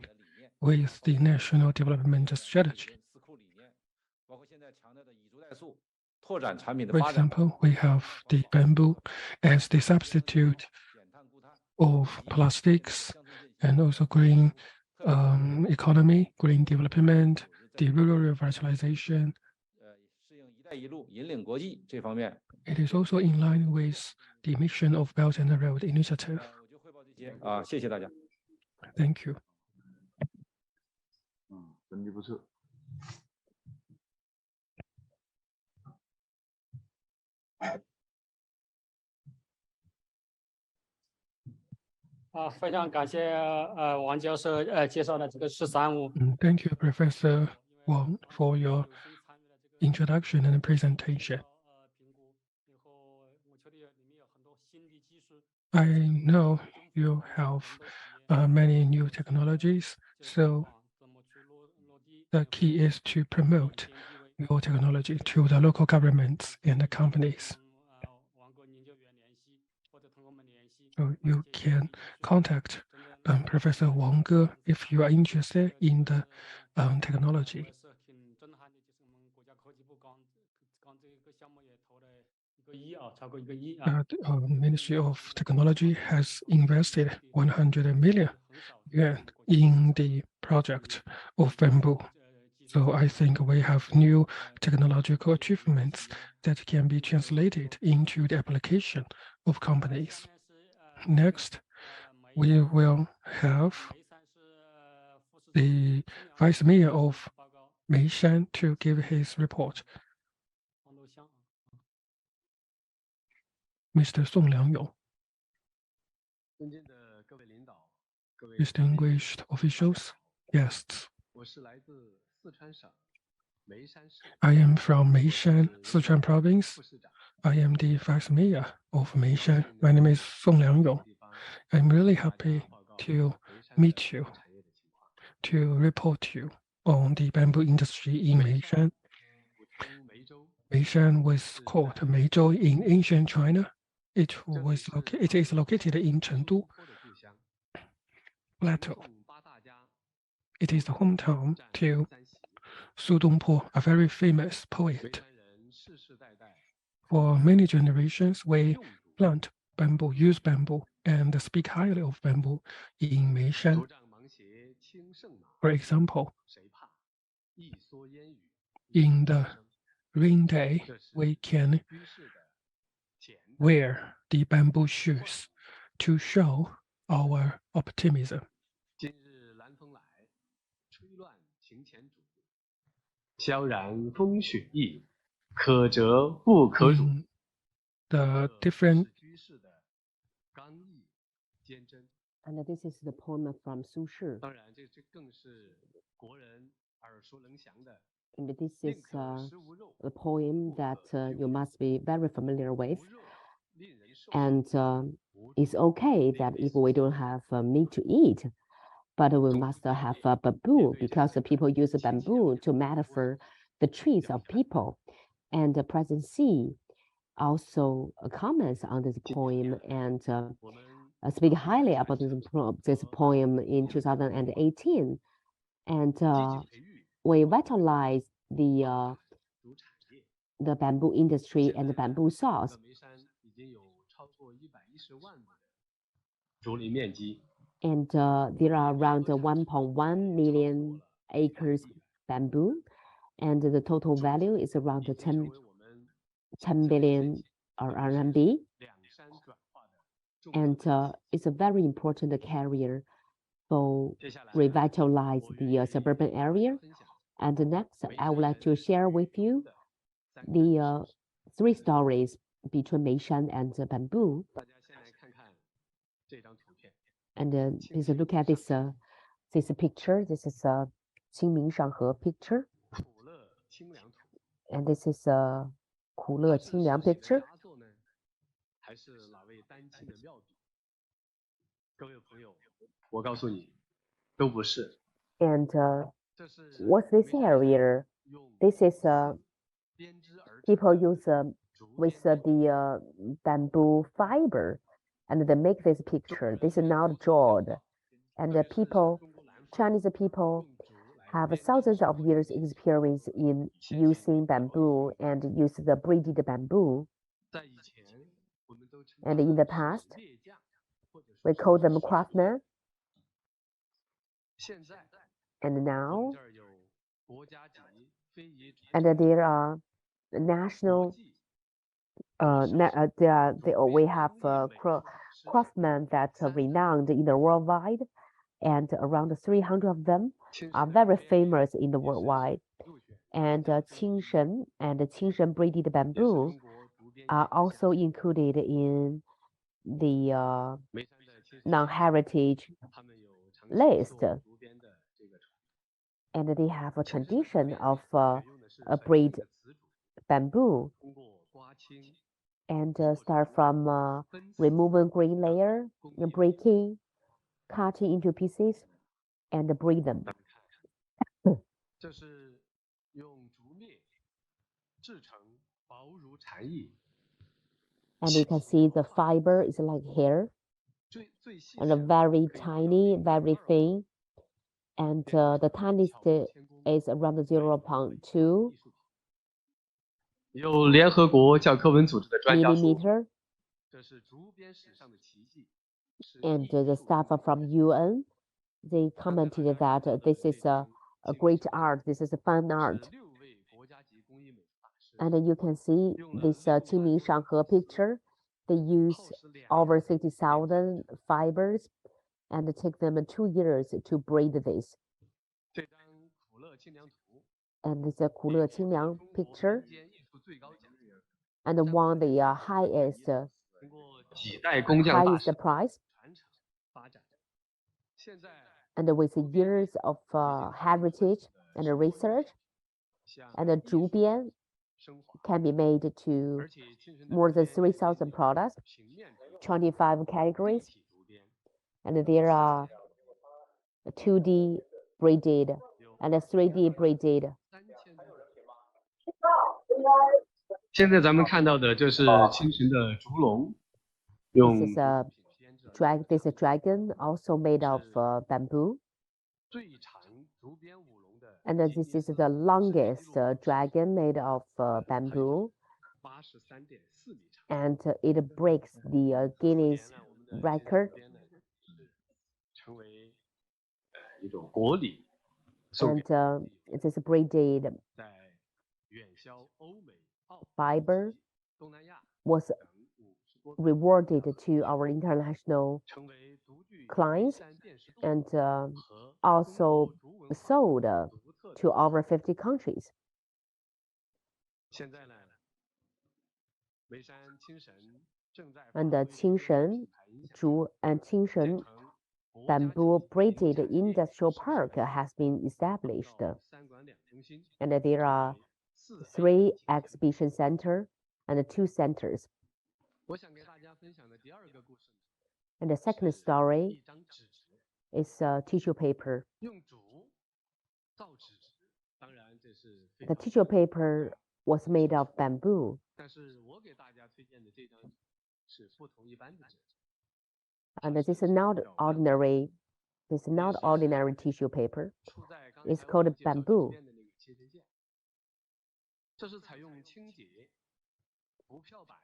with the national development strategy. For example, we have the bamboo as the substitute of plastics and also green economy, green development, the rural revitalization. It is also in line with the mission of Belt and Road Initiative. Thank you. Thank you, Professor Wang, for your introduction and presentation. I know you have many new technologies, so the key is to promote your technology to the local governments and the companies. So you can contact Professor Wang Ge if you are interested in the technology. The Ministry of Technology has invested 100 million yuan in the project of bamboo. So I think we have new technological achievements that can be translated into the application of companies. Next, we will have the Vice Mayor of Meishan to give his report. Mr. Song Liangyong. Distinguished officials, guests. I am from Meishan, Sichuan province. I am the Vice Mayor of Meishan. My name is Song Liangyong. I'm really happy to meet you, to report to you on the bamboo industry in Meishan. Meishan was called Meizhou in ancient China. It is located in Chengdu Plateau. It is the hometown to Su Dongpo, a very famous poet. For many generations, we plant bamboo, use bamboo, and speak highly of bamboo in Meishan. For example, In the rain day, we can wear the bamboo shoes to show our optimism. 今日南风来，吹乱庭前竹。萧然风雪意，可折不可辱。 In the different And this is the poem from Su Shi. 当然，这更是国人耳熟能详的。 And this is the poem that you must be very familiar with. And it's okay that if we don't have meat to eat, but we must have bamboo, because the people use bamboo to metaphor the trees of people. And President Xi also comments on this poem and speak highly about this poem in 2018. And we vitalize the bamboo industry and the bamboo saws. 眉山已经有超过110万亩的竹林面积。 And there are around 1.1 million acres bamboo, and the total value is around 10 billion RMB. And it's a very important carrier for revitalize the suburban area. And next, I would like to share with you the 3 stories between Meishan and bamboo. 大家先来看看这张图片。 And please look at this this picture. This is a 清明上河 picture. 苦乐清凉图。 And this is a 苦乐清凉 picture. 佳作呢，还是哪位丹青的妙笔？各位朋友，我告诉你，都不是。 And 这是 what's this area? 用 This is 编织而成 people use 竹 with 编 the bamboo fiber, and they make this picture. This is not drawn. And the people, Chinese people, have thousands of years experience in using bamboo and use the braided bamboo. 在以前，我们都称 And 它 in the 是 past, 猎匠，或者说 we 是 call them 手 craftsmen. 现在 And 我们 now, 这儿有国家级非遗传 and 承 there are 国 national 际 we have craftsmen that are renowned in the worldwide, and around 300 of them 青 are 石 very 的编 famous in the 也是 worldwide. 入选 And 国家非遗 Qingshen and Qingshen braided 也是 bamboo 中国竹编 are 艺术项 also 目 included in the 眉山的青石 non-heritage 他们有长期 list. 做竹编的这个传统。 And they have a 青石竹 tradition 编 of 采用的是 a 纯正 braid 的瓷竹， bamboo, 通过刮青、 and 破 start 竹、 from 分丝 removing green 打 layer, 工艺美 breaking, cutting into pieces, and braid them. 咱们看，这是用竹篾制成薄如蝉翼， And you can see the fiber is like hair, 最细 and 致 a 的 very 可以达到 tiny, 0.2 very thin, and the tiniest 巧夺天工， is around 0.2 艺术品。有联合国教科文组织的专家说， millimeter. 这是竹编史上的奇迹。是 And 艺 the 术 staff from UN, they commented that this is a great art, this is a fine 是 art. 6位国家级工艺美术大师， And you can see this Qingming Shanghe picture. They use 耗时2 over 年 60,000 fibers and it take them 2 years to braid this. 这张苦乐清凉图 And this is a 苦乐清凉 中国 picture 民间艺术最高奖， and won the highest 通过几代工匠大师 prize. 传承发展。现在 And with years of heritage and research, 像 and the 竹编升华， can be made to 而且青神的 more 竹 than 编 3,000 products, 平面竹、 25 立 categories, 体竹编， and there are 2D braided 有 and 3D braided. 3000多种。现在咱们看到的这是青神的竹笼，用 This is a 竹品编制而成 this dragon also made of bamboo, 最长竹编舞笼的 and 吉 this 尼 is 斯 the 世界纪 longest 录 dragon made of bamboo, 83.4米长。 and it breaks the Guinness 4年了，我们的青神 record. 竹编呢是成为一种国礼，送 And 给 this braided 在远销欧美、澳 fiber 东南亚 was 等50多个 rewarded to our international 成为独具 clients 山辨识度 and 和 also 中国竹文化 sold 独特的 to over 50 countries. 现在呢，眉山青神正在 And 发挥青中国神品牌影响力，竹and 青神 建成国家级 bamboo 零 braided 产业 industrial 实施 park has been established. 到三馆两中心， And there are 成为4A three 景点。 exhibition center and 2 centers. 我想给大家分享的第二个故事呢， And the second 是 story 一张纸 is tissue paper. 用竹造纸，当然这是非 The 常 tissue paper was made of bamboo. 但是我给大家推荐的这张纸是不同一般的纸， And this is not ordinary. This is not ordinary tissue paper. 出在刚 It's 才我 called 们介绍 bamboo. 酒店的那个切针线，这是采用清洁、不漂白、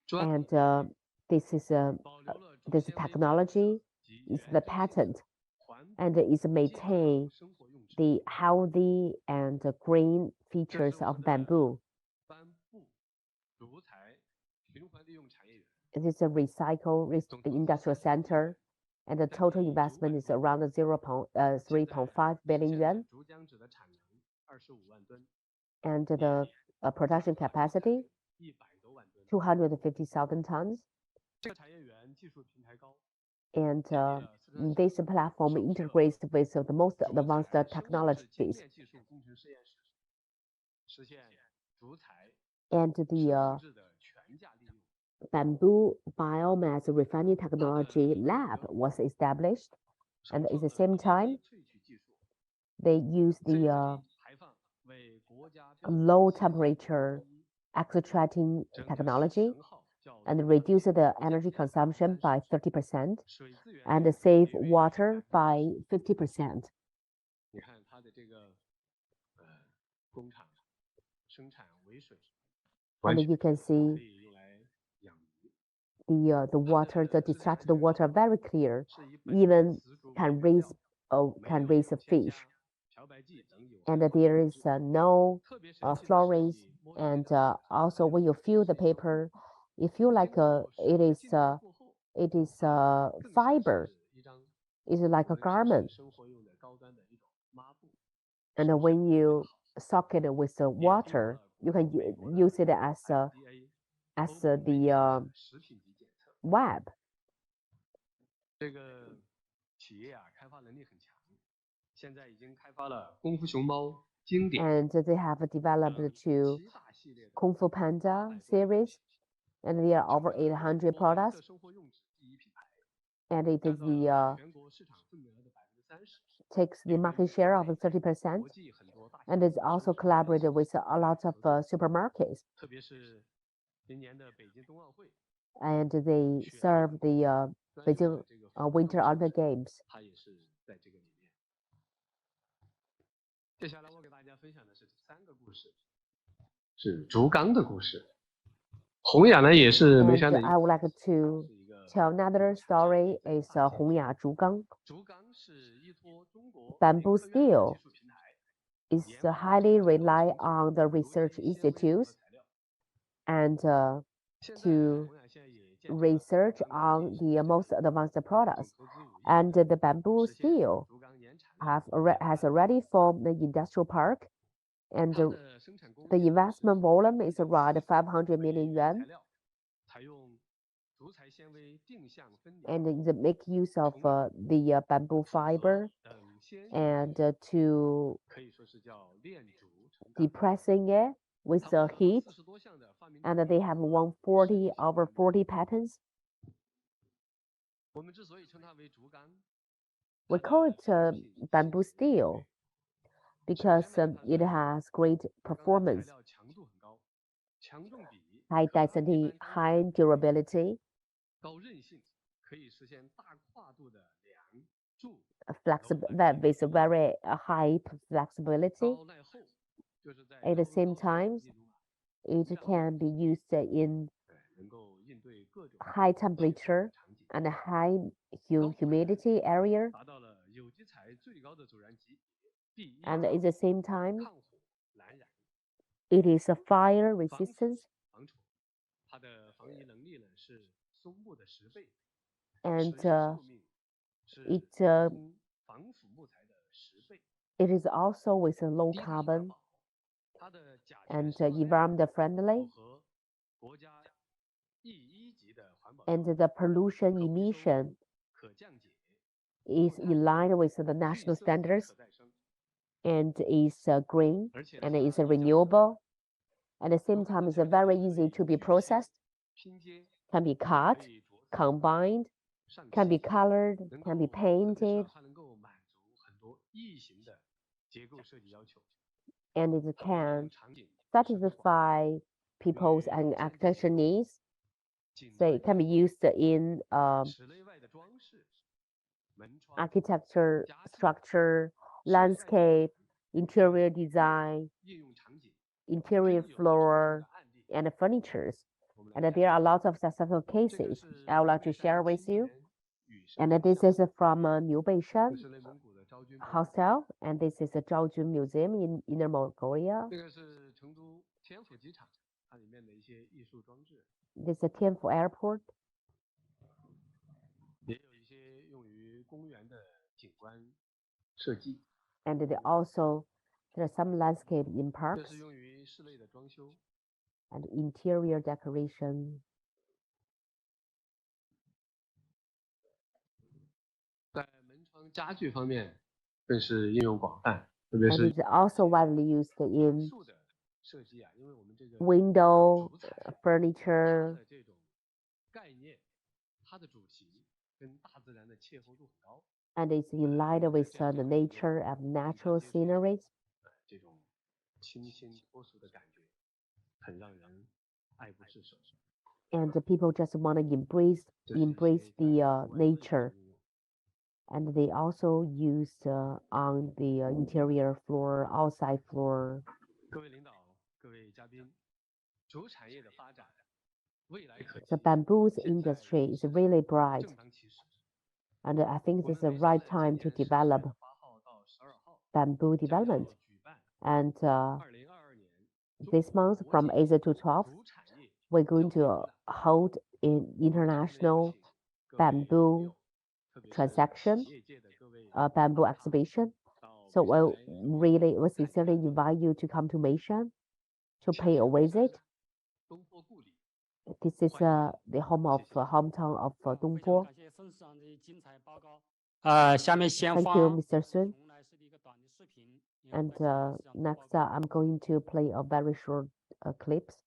专 And this is 保留了竹 this 纤维 technology 及 is 原 the 真性 patent 环 and is 基本 maintain 生活用纸， the healthy and green 这 features 是我 of 们的 bamboo. 帆布竹材循环利用产业园。 It is a recycle industrial center, and the total investment is around 3.5 billion 现在 yuan, 竹浆纸的产能25万吨， and the production capacity 100多万吨。 250,000 tons. 这个产业园技术平台高， And 建立了四川 this platform 首个 integrates with the most 竹 advanced 材生物质精 technologies. 炼技术工程实验室，实现竹材 And 生 the 物质的全价利用。 bamboo biomass refining technology lab was established, 首 and at 创 the 的 same 低 time, 萃取技术， they use the CO2 排放为国家标准 low 线 temperature extracting 整点 technology 能耗较 and 原 reduce 产 the 地 energy 降 consumption by 30%30% 水资源 and 利 save 用率 water 100% by 50%. 你看它的这个工厂生产尾水， And 完全 you can 可 see 以用来养鱼， the water, the discharged water very clear, 是以本地 even 雌竹为 can 原 raise 料， can 没有 raise a 添 fish. 加漂白剂等有 And 害化学 there 物 is 质。 no 特别神奇的是 fluorines. 摸着这 And 张纸 also when you feel the paper, you feel 经 like 过 it 时间 is 浸泡过后， it is 更像 fiber. 是一张 It's like a 我们平时 garment. 生活用的高端的一种抹布， And 手 when 感特别的 you 好， soak it with the 也经过 water, 了 you 国 can 美国的 use it as FDA as 欧盟委 the 员的食品级检测。 web. 这个企业啊，开发能力很强，现在已经开发了功夫熊猫经典 And they have developed 等 to 7大系列的 Kung Fu Panda series, and there are 成 over 为了 800 中国白 products. 色生活用纸第一品牌， And it 占 is 到 the 了全国市场份额的30%， takes the 领 market 先于 share 国 of 内 30%. 国际很多大型 And it's 超 also 市 collaborated with a lot of 合作， supermarkets. 特别是今年的北京冬奥会， And they 雪 serve the 专有 Beijing 的这个服 Winter 装 Olympic 设计， Games. 它也是在这个里面。接下来我给大家分享的是第3个故事，是竹竿的故事。洪雅呢也是眉 And 山的一 I would like to 是一个 tell another story is 洪雅竹竿. 竹竿是依托中国 Bamboo 联科院的 steel 技术平台， is 研发 highly 生产高 rely 成 on the 竹纤 research 纤维组合 institutes 材料。 and 现在 to 洪雅现在也建成了 research 竹竿 on the most advanced products. 投资5亿 And 元 the bamboo 实现 steel 竹竿年产量 has already formed the industrial park, and 它的生产工 the 艺 investment volume is around 500 million 材 yuan. 料采用竹材纤维定向分离 And they make use of the bamboo 复合 fiber 等纤 and 维 to 可以说是叫炼竹成钢。 depressing it with 它 the 获得了 heat. 40多项的发明 And 专 they 利 have 和 won 设计 over 40 patents. 我们之所以称它为竹竿， We 它 call 的 it 产品 bamboo 性 steel 首 because 先呢，它 it 的 has great 竹竿的材 performance, 料强度很高，强重比 high 可和一 density, 般钢 high 材 durability, 高韧性，可以实现大跨度的梁柱 flexible with very high flexibility. 高耐候，就是在 At the 高温 same 高湿的 time, 环境中啊， it can be used in 能够应对各种 high 气候 temperature 场景， and high humidity area. 达到了有机材最高的阻燃级别 and at the same time, 抗火、燃燃、 it is a fire 防腐 resistance 防虫，它的防御能力呢是松木的10倍， and 持续寿命是 it 防腐木材的10倍， it is also with a low 低碳环 carbon 保，它的甲醛 and 释放量 environment friendly 符合国家 E1级的环保 and 标准， the pollution 可回收 emission 可降解， is in line with the 绿 national 色 standards 可再生， and is green 而且 and 它 is 也将 renewable. At the same 如果 time, 呢 it's 产 very 品可 easy 以 to be 预线 processed, 拼接， can be 也 cut, 可以着色 combined, 上 can be 漆， colored, 能 can 够 be 特别是 painted, 它能够满足很多异形的结构设计要求， and it 它的应用 can 场景十分广泛， satisfy people's and architecture needs. 景 So 观 it can be used in 室内外的装饰、门窗、 architecture, 家具、 structure, 室内外 landscape, 景 interior design, 应用场景， interior 均有成功 floor, 的案例。 and furnitures. 我们来 And 看 there are 看 lots of successful 这个 cases 是 I would like 北 to share 山 with 青 you. 年羽生 And this 像 is from Liu 这 Beishan 是内蒙古的昭君博物馆， Hostel, and this is a Zhaojun Museum in Inner Mongolia. 这个是成都天府机场，它里面的一些艺术装置， This is Tianfu Airport, 也有一些用于公园的景观设计， and there are some landscape in 这 parks 是用于室内的装修。 and interior decoration. 在门窗家具方面更是应用广泛，特别 And 是 it's also widely used 元 in 素的设计啊，因为我们这个 window, 主材它 furniture, 的这种概念，它的主题跟大自然的切合度很高， and it's in line with the nature and natural sceneries. 这种清新脱俗的感觉，很让人爱不释手。 And the people just want to embrace 这是一些 embrace 在 the 外观的 nature. 应用。 And they also use on the interior floor, outside floor. 各位领导、各位嘉宾，主产业的发展，未来可期， The bamboo 现在 industry is 是 really bright, 正当其时。 and I think 我 this is 们 the 北山 right 的 time 今 to 年10月 develop 8号到12号 bamboo 将要 development. 举办 And 2022年 this month, 中 from 国国 8 to 际 12, 主产业 we're going 交流 to 博览会。 hold in 我们特别邀 international 请各位朋 bamboo 友，特别是 transaction 企业界的各位 bamboo 大咖 exhibition. 到 So 北山 we 来与我们 really we 看一 sincerely 看 invite you to come to Meishan to 强 pay a 盛北山 visit. 东坡故里。 This is 欢迎 the home of 谢谢。 hometown of 非常 Dongpo. 感谢孙市长的精彩报告。下面先 Thank 放 you, Mr. Sun. 琼莱市的一个短的视频。 And next, I'm going to play a very short clips.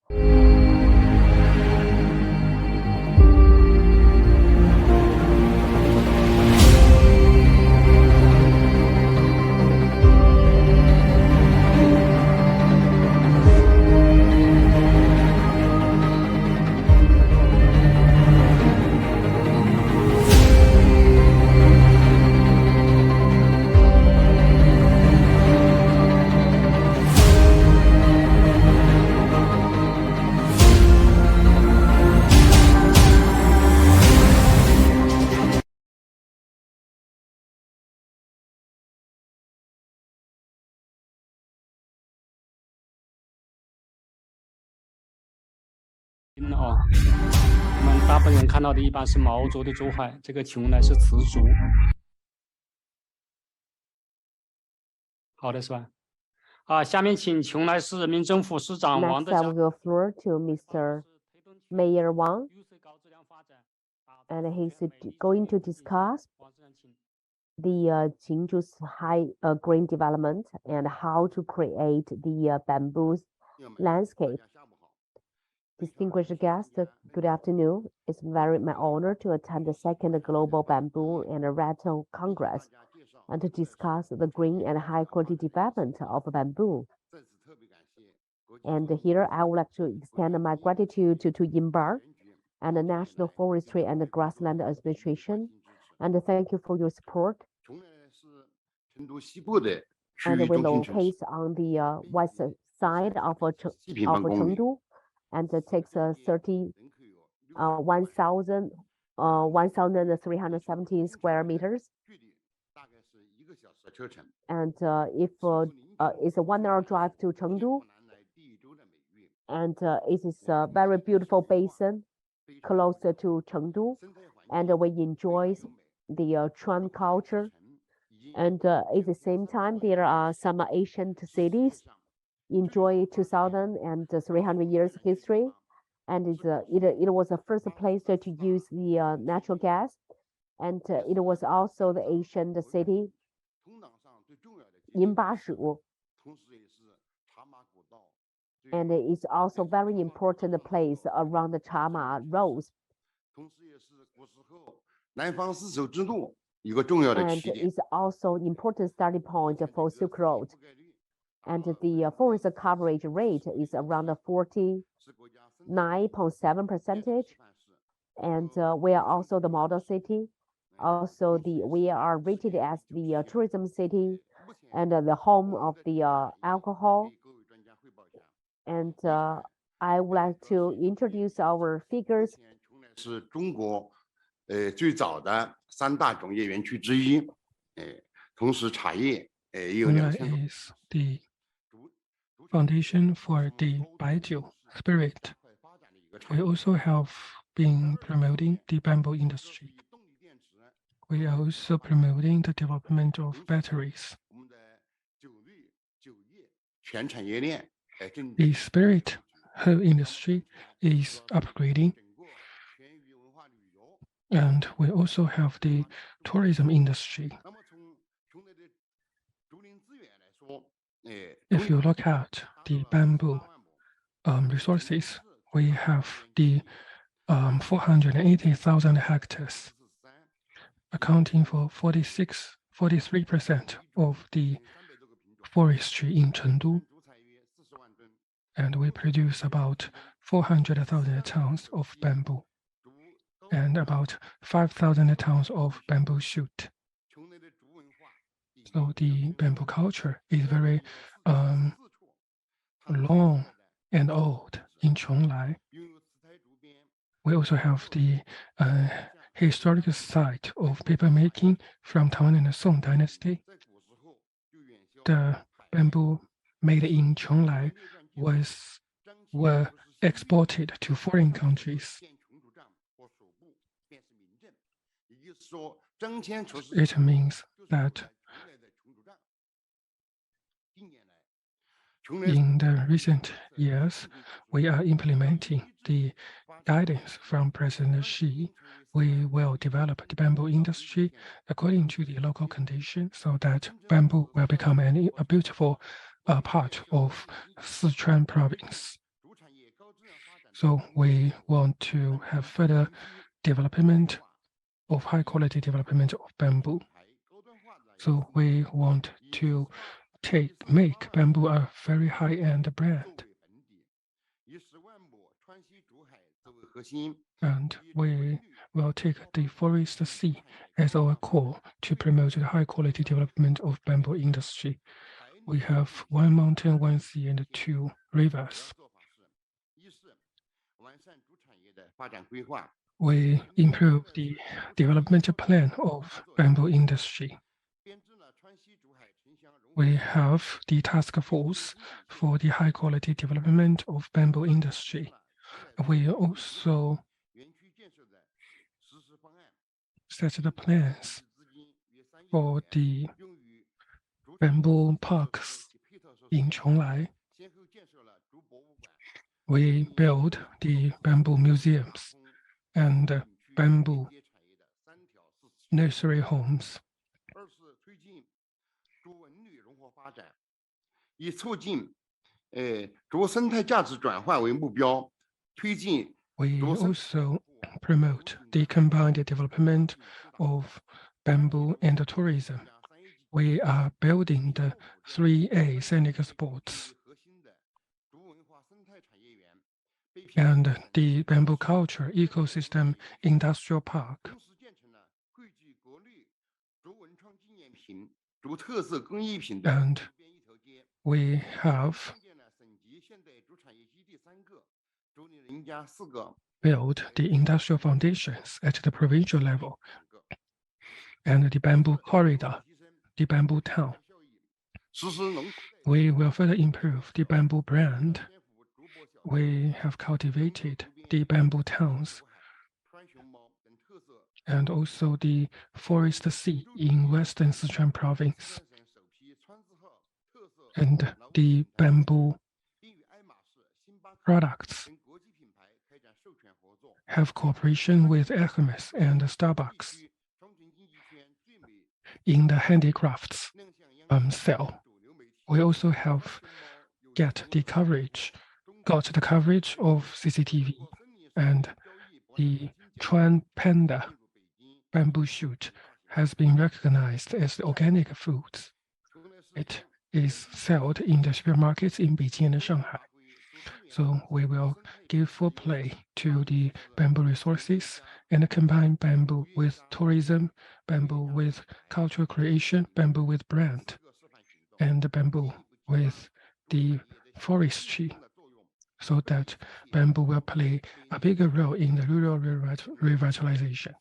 我们大部分人看到的一般是毛竹的竹海，这个琼莱是瓷竹。好的，是吧？下面请琼莱市人民政府市长王 Next, 德 I 江 will give floor to Mr. Mayor Wang, and he's going to discuss the Jinju's high green development and how to create the bamboo landscape. Distinguished guests, good afternoon. It's my honor to attend the second Global Bamboo and Rattan Congress and to discuss the green and high quality development of bamboo. And here I would like to extend my gratitude to INBAR and the National Forestry and Grassland Administration, and thank you for your support. And we locate on the west side of Chengdu, and it takes 1,317 square meters. and it's a 1 hour drive to Chengdu, and it is a very beautiful basin closer to Chengdu, and we enjoy the Chuan culture. And at the same time, there are some ancient cities enjoy 2,000 and 300 years history, and it was the first place to use the natural gas, and it was also the ancient city INBAR, and it's also very important place around the Chama roads. And it's also an important starting point for Silk Road. And the forest coverage rate is around 49.7%. And we are also the model city. Also, we are rated as the tourism city and the home of the alcohol. And I would like to introduce our figures. 是中国最早的3大种业园区之一，同时茶叶也有2000 is the foundation for the Baijiu spirit. We also have been promoting the bamboo industry. We are also promoting the development of batteries. The spirit whole industry is upgrading. And we also have the tourism industry. If you look at the bamboo resources, we have the 480,000 hectares, accounting for 43% of the forestry in Chengdu. And we produce about 400,000 tons of bamboo and about 5,000 tons of bamboo shoot. So the bamboo culture is very long and old in Chonglai. We also have the historical site of paper making from Tang and Song dynasty. The bamboo made in Chonglai were exported to foreign countries. It means that in the recent years, we are implementing the guidance from President Xi. We will develop the bamboo industry according to the local conditions so that bamboo will become a beautiful part of Sichuan province. So we want to have further development of high quality development of bamboo. So we want to make bamboo a very high-end brand. And we will take the forest sea as our core to promote the high quality development of bamboo industry. We have 1 mountain, 1 sea, and 2 rivers. We improve the development plan of bamboo industry. We have the task force for the high quality development of bamboo industry. We also set the plans for the bamboo parks in Chonglai. We build the bamboo museums and bamboo nursery homes. We also promote the combined development of bamboo and tourism. We are building the 3A scenic spots and the bamboo culture ecosystem industrial park. And we have built the industrial foundations at the provincial level and the bamboo corridor, the bamboo town. We will further improve the bamboo brand. We have cultivated the bamboo towns and also the forest sea in Western Sichuan province. And the bamboo products have cooperation with Hermes and Starbucks in the handicrafts sale. We also have got the coverage of CCTV, and the Chuan Panda bamboo shoot has been recognized as organic foods. It is sold in the supermarkets in Beijing and Shanghai. So we will give full play to the bamboo resources and combine bamboo with tourism, bamboo with cultural creation, bamboo with brand, and bamboo with the forestry, so that bamboo will play a bigger role in the rural revitalization.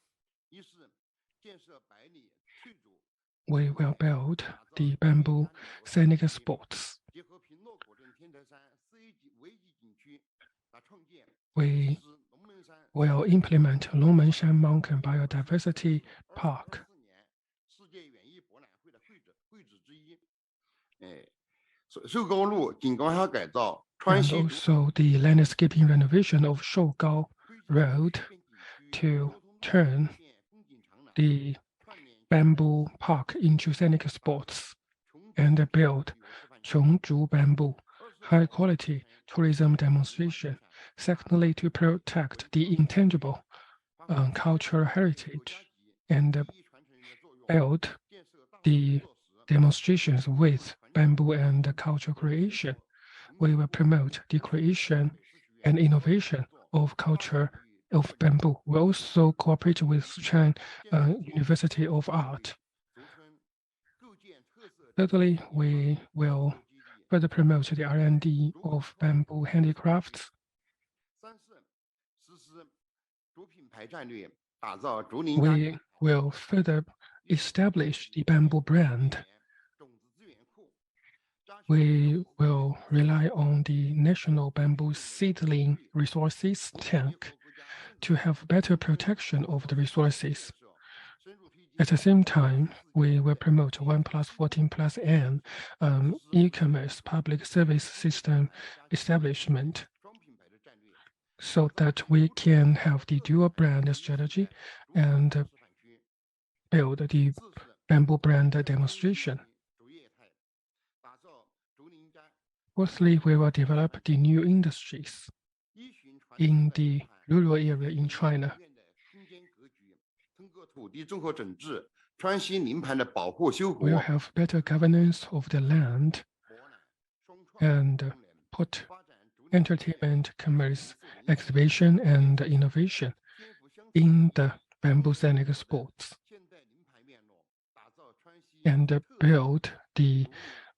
We will build the bamboo scenic spots. We will implement Longmenshan Mountain Biodiversity Park. And also the landscaping renovation of Shougao Road to turn the bamboo park into scenic spots and build Chongzhu bamboo high-quality tourism demonstration. Secondly, to protect the intangible cultural heritage and build the demonstrations with bamboo and cultural creation. We will promote the creation and innovation of culture of bamboo. We also cooperate with Sichuan University of Art. Thirdly, we will further promote the R&D of bamboo handicrafts. We will further establish the bamboo brand. We will rely on the national bamboo seedling resources tank to have better protection of the resources. At the same time, we will promote 1+14+N e-commerce public service system establishment, so that we can have the dual brand strategy and build the bamboo brand demonstration. Fourthly, we will develop the new industries in the rural area in China. We'll have better governance of the land and put entertainment, commerce, exhibition, and innovation in the bamboo scenic spots, and build the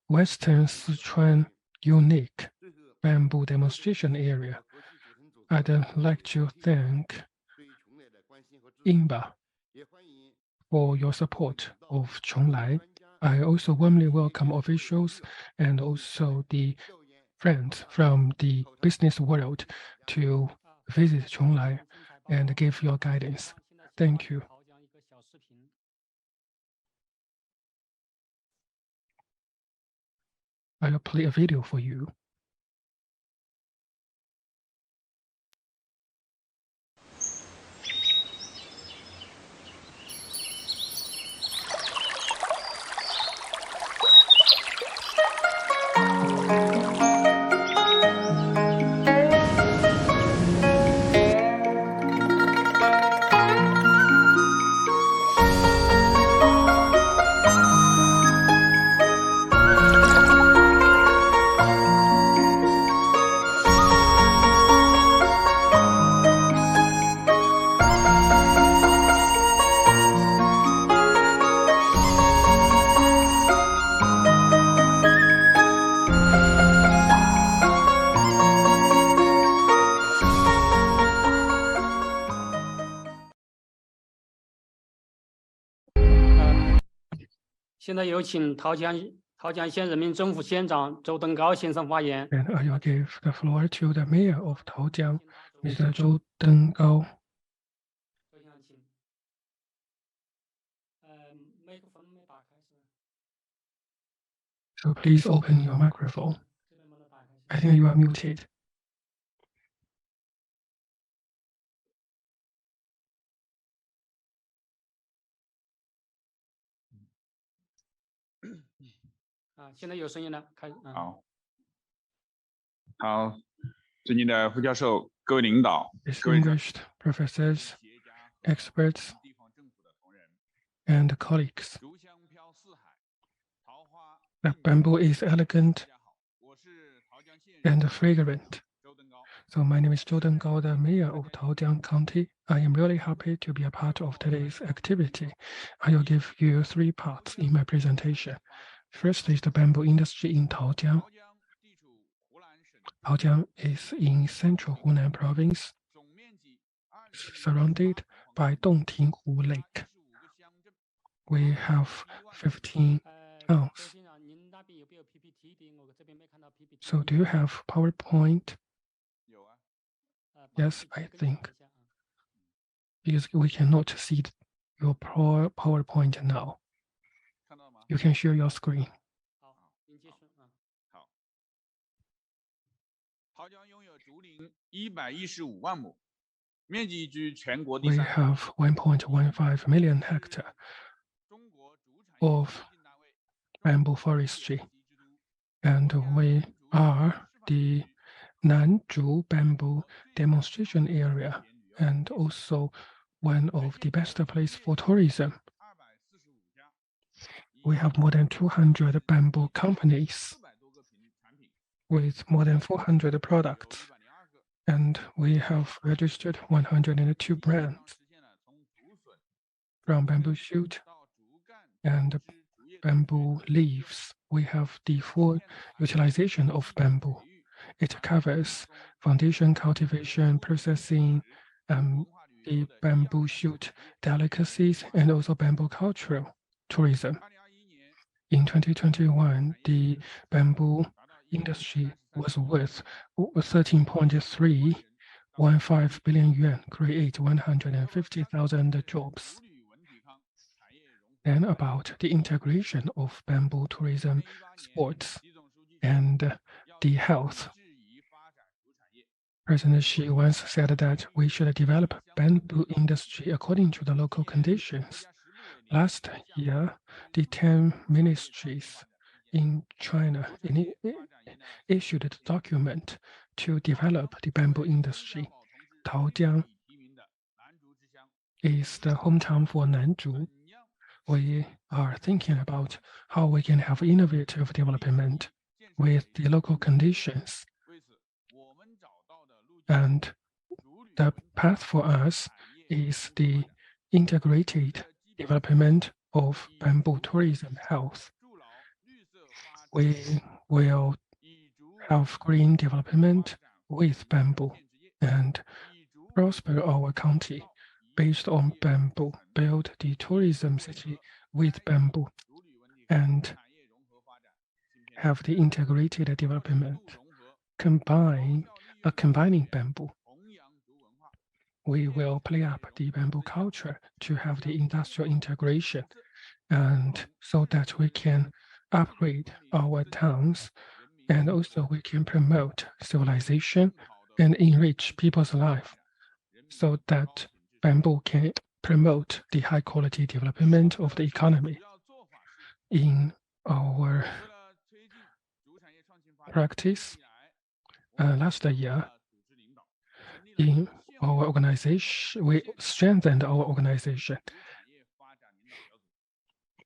Western Sichuan unique bamboo demonstration area. I'd like to thank INBAR for your support of Chonglai. I also warmly welcome officials and also the friends from the business world to visit Chonglai and give your guidance. Thank you. I will play a video for you. 桃江县人民政府县长周登高先生发言。 And I will give the floor to the mayor of Taojiang, Mr. Zhou Dengao. 麦克风没打开是吧？ So please open your microphone. I think you are muted. Ah, 现在有声音了，开始。好，尊敬的副教授、各位领导、各位 Distinguished professors, experts, and colleagues. The bamboo is elegant and fragrant. So my name is Zhou Dengao, the mayor of Taojiang County. I am really happy to be a part of today's activity. I will give you 3 parts in my presentation. First is the bamboo industry in Taojiang. Taojiang is in central Hunan province, surrounded by Dongtinghu Lake. We have 15 towns. So do you have PowerPoint? Yes, I think. Because we cannot see your PowerPoint now. You can share your screen. We have 1.15 million hectares of bamboo forestry, and we are the Nanzhou bamboo demonstration area, and also one of the best places for tourism. We have more than 200 bamboo companies with more than 400 products, and we have registered 102 brands, from bamboo shoot and bamboo leaves. We have the full utilization of bamboo. It covers foundation cultivation, processing, the bamboo shoot delicacies, and also bamboo cultural tourism. In 2021, the bamboo industry was worth 13.315 billion yuan, create 150,000 jobs. And about the integration of bamboo tourism, sports, and the health. President Xi once said that we should develop bamboo industry according to the local conditions. Last year, the 10 ministries in China issued a document to develop the bamboo industry. Taojiang is the hometown for Nanzhou. We are thinking about how we can have innovative development with the local conditions. And the path for us is the integrated development of bamboo tourism health. We will have green development with bamboo and prosper our county based on bamboo, build the tourism city with bamboo, and have the integrated development combining bamboo. We will play up the bamboo culture to have the industrial integration, and so that we can upgrade our towns, and also we can promote civilization and enrich people's life, so that bamboo can promote the high quality development of the economy. In our practice, last year, in our organization, we strengthened our organization.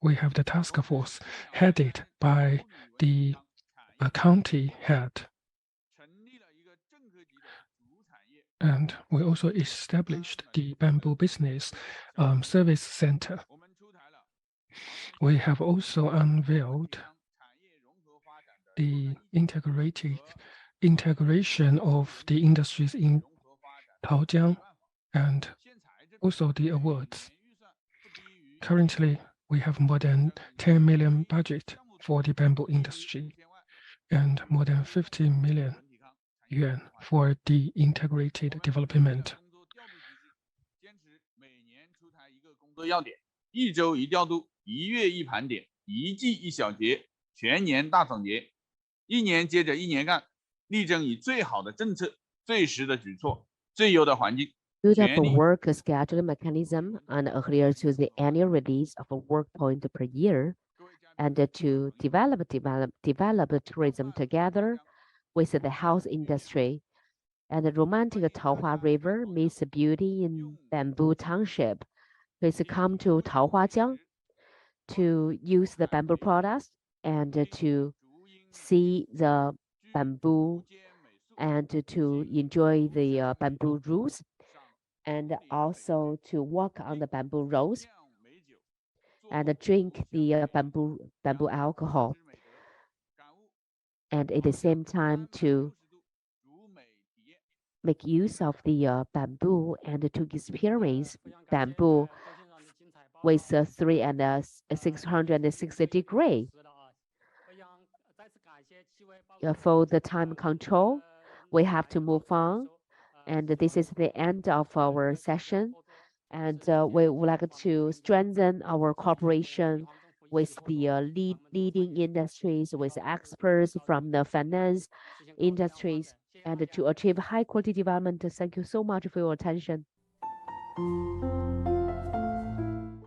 We have the task force headed by the county head. And we also established the bamboo business service center. We have also unveiled the integration of the industries in Taojiang and also the awards. Currently, we have more than 10 million budget for the bamboo industry and more than 50 million yuan for the integrated development. 工作要点，1周1调度，1月1盘点，1季1小结，全年大总结，1年接着1年干，力争以最好的政策、最实的举措、最优的环境。 Build up a work scheduling mechanism and adhere to the annual release of a work point per year, and to develop tourism together with the house industry. And the romantic Taohua River meets beauty in Bamboo Township. Please come to Taohuajiang to use the bamboo products and to see the bamboo and to enjoy the bamboo roots, and also to walk on the bamboo roads and drink the bamboo alcohol, and at the same time to make use of the bamboo and to experience bamboo with 360 degrees. For the time control, we have to move on, and this is the end of our session. And we would like to strengthen our cooperation with the leading industries, with experts from the finance industries, and to achieve high quality development. Thank you so much for your attention.